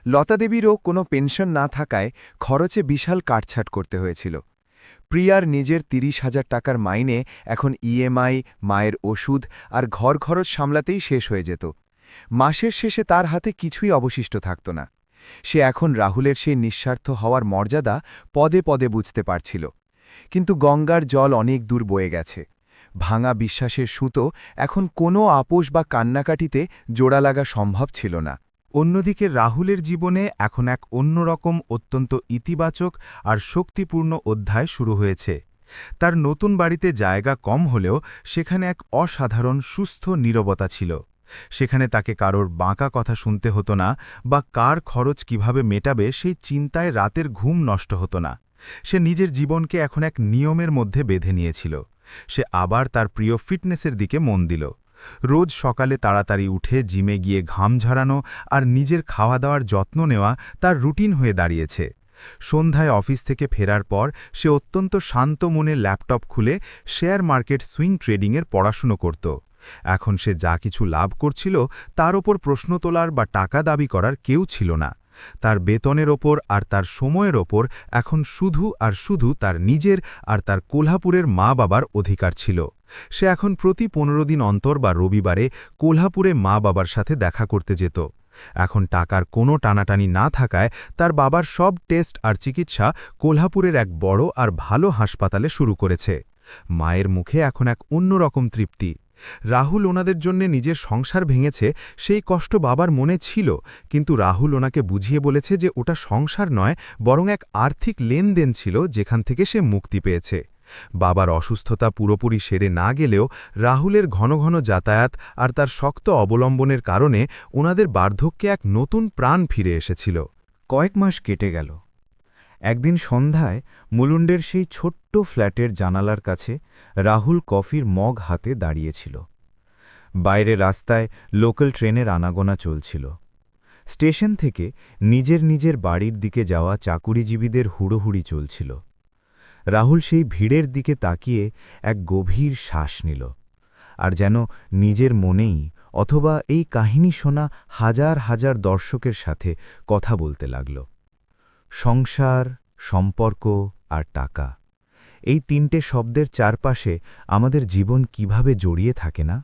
লতাদেবীরও কোনো পেনশন না থাকায় খরচে বিশাল কাটছাট করতে হয়েছিল। প্রিয়ার নিজের ৩০,০০০ টাকার মাইনে এখন ইএমআই, মায়ের ওষুধ আর ঘর খরচ সামলাতেই শেষ হয়ে যেত। মাসের শেষে তার হাতে কিছুই অবশিষ্ট থাকত না। সে এখন রাহুলের সেই নিঃস্বার্থ হওয়ার মর্যাদা পদে পদে বুঝতে পারছিল। কিন্তু গঙ্গার জল অনেক দূর বয়ে গেছে। ভাঙা বিশ্বাসের সুতো এখন কোনো আপোষ বা কান্নাকাটিতে জোড়া লাগা সম্ভব ছিল না। অন্যদিকে রাহুলের জীবনে এখন এক অন্যরকম অত্যন্ত ইতিবাচক আর শক্তিপূর্ণ অধ্যায় শুরু হয়েছে। তার নতুন বাড়িতে জায়গা কম হলেও সেখানে এক অসাধারণ সুস্থ নীরবতা ছিল। সেখানে তাকে কারোর বাঁকা কথা শুনতে হতো না বা কার খরচ কিভাবে মেটাবে সেই চিন্তায় রাতের ঘুম নষ্ট হতো না। সে নিজের জীবনকে এখন এক নিয়মের মধ্যে বেঁধে নিয়েছিল। সে আবার তার প্রিয় ফিটনেসের দিকে মন দিল। রোজ সকালে তাড়াতাড়ি উঠে জিমে গিয়ে ঘাম ঝরানো আর নিজের খাওয়া দাওয়ার যত্ন নেওয়া তার রুটিন হয়ে দাঁড়িয়েছে। সন্ধ্যায় অফিস থেকে ফেরার পর সে অত্যন্ত শান্ত মনে ল্যাপটপ খুলে শেয়ার মার্কেট সুইং ট্রেডিংয়ের পড়াশুনো করত। এখন সে যা কিছু লাভ করছিল তার ওপর প্রশ্ন তোলার বা টাকা দাবি করার কেউ ছিল না। তার বেতনের ওপর আর তার সময়ের ওপর এখন শুধু আর শুধু তার নিজের আর তার কোলহাপুরের মা বাবার অধিকার ছিল। সে এখন প্রতি 15 দিন অন্তর বা রবিবারে কোলহাপুরে মা বাবার সাথে দেখা করতে যেত। এখন টাকার কোনো টানাটানি না থাকায় তার বাবার সব টেস্ট আর চিকিৎসা কোলহাপুরের এক বড় আর ভালো হাসপাতালে শুরু করেছে। মায়ের মুখে এখন এক অন্যরকম তৃপ্তি। রাহুল ওনাদের জন্য নিজের সংসার ভেঙেছে, সেই কষ্ট বাবার মনে ছিল, কিন্তু রাহুল ওনাকে বুঝিয়ে বলেছে যে ওটা সংসার নয়, বরং এক আর্থিক লেনদেন ছিল যেখান থেকে সে মুক্তি পেয়েছে। বাবার অসুস্থতা পুরোপুরি সেরে না গেলেও রাহুলের ঘন ঘন যাতায়াত আর তার শক্ত অবলম্বনের কারণে ওনাদের বার্ধক্যে এক নতুন প্রাণ ফিরে এসেছিল। কয়েক মাস কেটে গেল। একদিন সন্ধ্যায় মুলুন্ডের সেই ছোট্ট ফ্ল্যাটের জানালার কাছে রাহুল কফির মগ হাতে দাঁড়িয়েছিল। বাইরে রাস্তায় লোকাল ট্রেনের আনাগোনা চলছিল। স্টেশন থেকে নিজের নিজের বাড়ির দিকে যাওয়া চাকুরিজীবীদের হুড়োহুড়ি চলছিল। রাহুল সেই ভিড়ের দিকে তাকিয়ে এক গভীর শ্বাস নিল, আর যেন নিজের মনেই অথবা এই কাহিনী শোনা হাজার হাজার দর্শকের সাথে কথা বলতে লাগল। সংসার, সম্পর্ক আর টাকা, এই তিনটে শব্দের চারপাশে আমাদের জীবন কিভাবে জড়িয়ে থাকে না?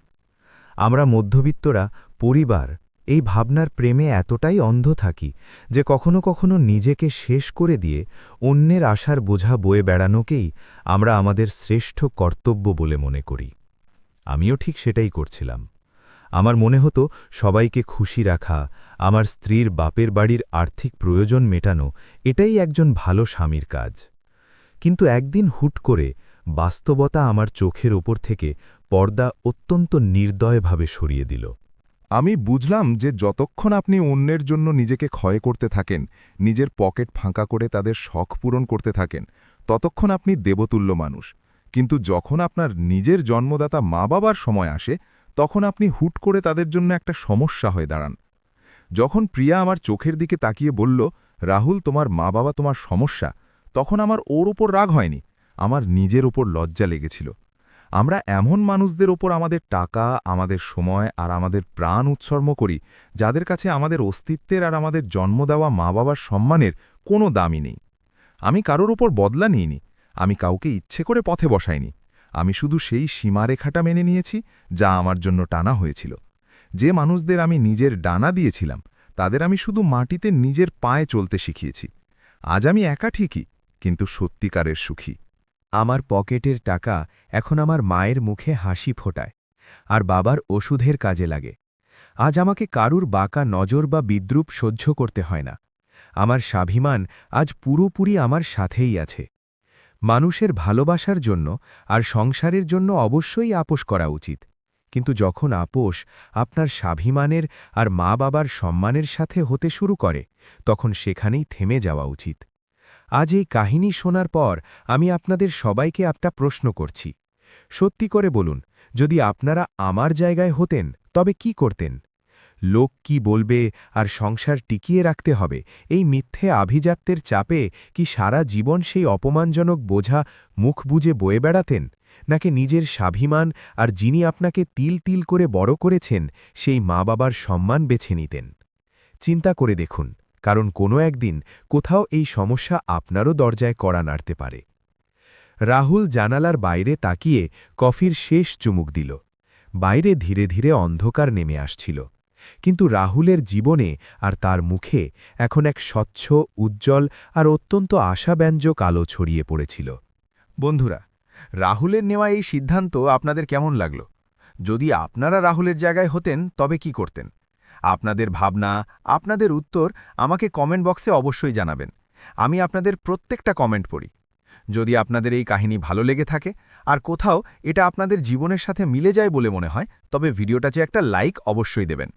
আমরা মধ্যবিত্তরা, পরিবার, এই ভাবনার প্রেমে এতটাই অন্ধ থাকি যে কখনো কখনো নিজেকে শেষ করে দিয়ে অন্যের আশার বোঝা বয়ে বেড়ানোকেই আমরা আমাদের শ্রেষ্ঠ কর্তব্য বলে মনে করি। আমিও ঠিক সেটাই করছিলাম। আমার মনে হতো সবাইকে খুশি রাখা, আমার স্ত্রীর বাপের বাড়ির আর্থিক প্রয়োজন মেটানো, এটাই একজন ভালো স্বামীর কাজ। কিন্তু একদিন হুট করে বাস্তবতা আমার চোখের ওপর থেকে পর্দা অত্যন্ত নির্দয়ভাবে সরিয়ে দিল। আমি বুঝলাম যে যতক্ষণ আপনি অন্যের জন্য নিজেকে ক্ষয় করতে থাকেন, নিজের পকেট ফাঁকা করে তাদের শখ পূরণ করতে থাকেন, ততক্ষণ আপনি দেবতুল্য মানুষ। কিন্তু যখন আপনার নিজের জন্মদাতা মা বাবার সময় আসে, তখন আপনি হুট করে তাদের জন্য একটা সমস্যা হয়ে দাঁড়ান। যখন প্রিয়া আমার চোখের দিকে তাকিয়ে বলল, রাহুল, তোমার মা বাবা তোমার সমস্যা, তখন আমার ওর ওপর রাগ হয়নি, আমার নিজের ওপর লজ্জা লেগেছিল। আমরা এমন মানুষদের ওপর আমাদের টাকা, আমাদের সময় আর আমাদের প্রাণ উৎসর্গ করি, যাদের কাছে আমাদের অস্তিত্বের আর আমাদের জন্ম দেওয়া মা বাবার সম্মানের কোনো দামই নেই। আমি কারোর ওপর বদলা নিইনি, আমি কাউকে ইচ্ছে করে পথে বসাইনি। আমি শুধু সেই সীমারেখাটা মেনে নিয়েছি যা আমার জন্য টানা হয়েছিল। যে মানুষদের আমি নিজের ডানা দিয়েছিলাম, তাদের আমি শুধু মাটিতে নিজের পায়ে চলতে শিখিয়েছি। আজ আমি একা ঠিকই, কিন্তু সত্যিকারের সুখী। আমার পকেটের টাকা এখন আমার মায়ের মুখে হাসি ফোটায়, আর বাবার ওষুধের কাজে লাগে। আজ আমাকে কারুর বাঁকা নজর বা বিদ্রূপ সহ্য করতে হয় না। আমার স্বাভিমান আজ পুরোপুরি আমার সাথেই আছে। মানুষের ভালোবাসার জন্য আর সংসারের জন্য অবশ্যই আপোষ করা উচিত, কিন্তু যখন আপোষ আপনার স্বাভিমানের আর মা বাবার সম্মানের সাথে হতে শুরু করে, তখন সেখানেই থেমে যাওয়া উচিত। আজ এই কাহিনী শোনার পর আমি আপনাদের সবাইকে একটা প্রশ্ন করছি। সত্যি করে বলুন, যদি আপনারা আমার জায়গায় হতেন তবে কি করতেন? লোক কি বলবে আর সংসার টিকিয়ে রাখতে হবে, এই মিথ্যে আভিজাত্যের চাপে কি সারা জীবন সেই অপমানজনক বোঝা মুখ বুজে বয়ে বেড়াতেন, নাকি নিজের স্বাভিমান আর যিনি আপনাকে তিল তিল করে বড় করেছেন সেই মা বাবার সম্মান বেছে নিতেন? চিন্তা করে দেখুন, কারণ কোনো একদিন কোথাও এই সমস্যা আপনারও দরজায় কড়া নাড়তে পারে। রাহুল জানালার বাইরে তাকিয়ে কফির শেষ চুমুক দিল। বাইরে ধীরে ধীরে অন্ধকার নেমে আসছিল, কিন্তু রাহুলের জীবনে আর তার মুখে এখন এক স্বচ্ছ, উজ্জ্বল আর অত্যন্ত আশাব্যঞ্জক আলো ছড়িয়ে পড়েছিল। বন্ধুরা, রাহুলের নেওয়া এই সিদ্ধান্ত আপনাদের কেমন লাগল? যদি আপনারা রাহুলের জায়গায় হতেন তবে কি করতেন? আপনাদের ভাবনা, আপনাদের উত্তর আমাকে কমেন্ট বক্সে অবশ্যই জানাবেন। আমি আপনাদের প্রত্যেকটা কমেন্ট পড়ি। যদি আপনাদের এই কাহিনী ভালো লেগে থাকে আর কোথাও এটা আপনাদের জীবনের সাথে মিলে যায় বলে মনে হয়, তবে ভিডিওটাতে একটা লাইক অবশ্যই দেবেন।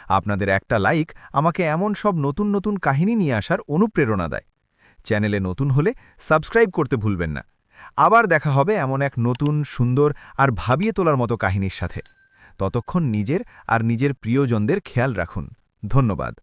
আপনাদের একটা লাইক আমাকে এমন সব নতুন নতুন কাহিনী নিয়ে আসার অনুপ্রেরণা দেয়। চ্যানেলে নতুন হলে সাবস্ক্রাইব করতে ভুলবেন না। আবার দেখা হবে এমন এক নতুন, সুন্দর আর ভাবিয়ে তোলার মতো কাহিনীর সাথে। ততক্ষণ নিজের আর নিজের প্রিয়জনদের খেয়াল রাখুন। ধন্যবাদ।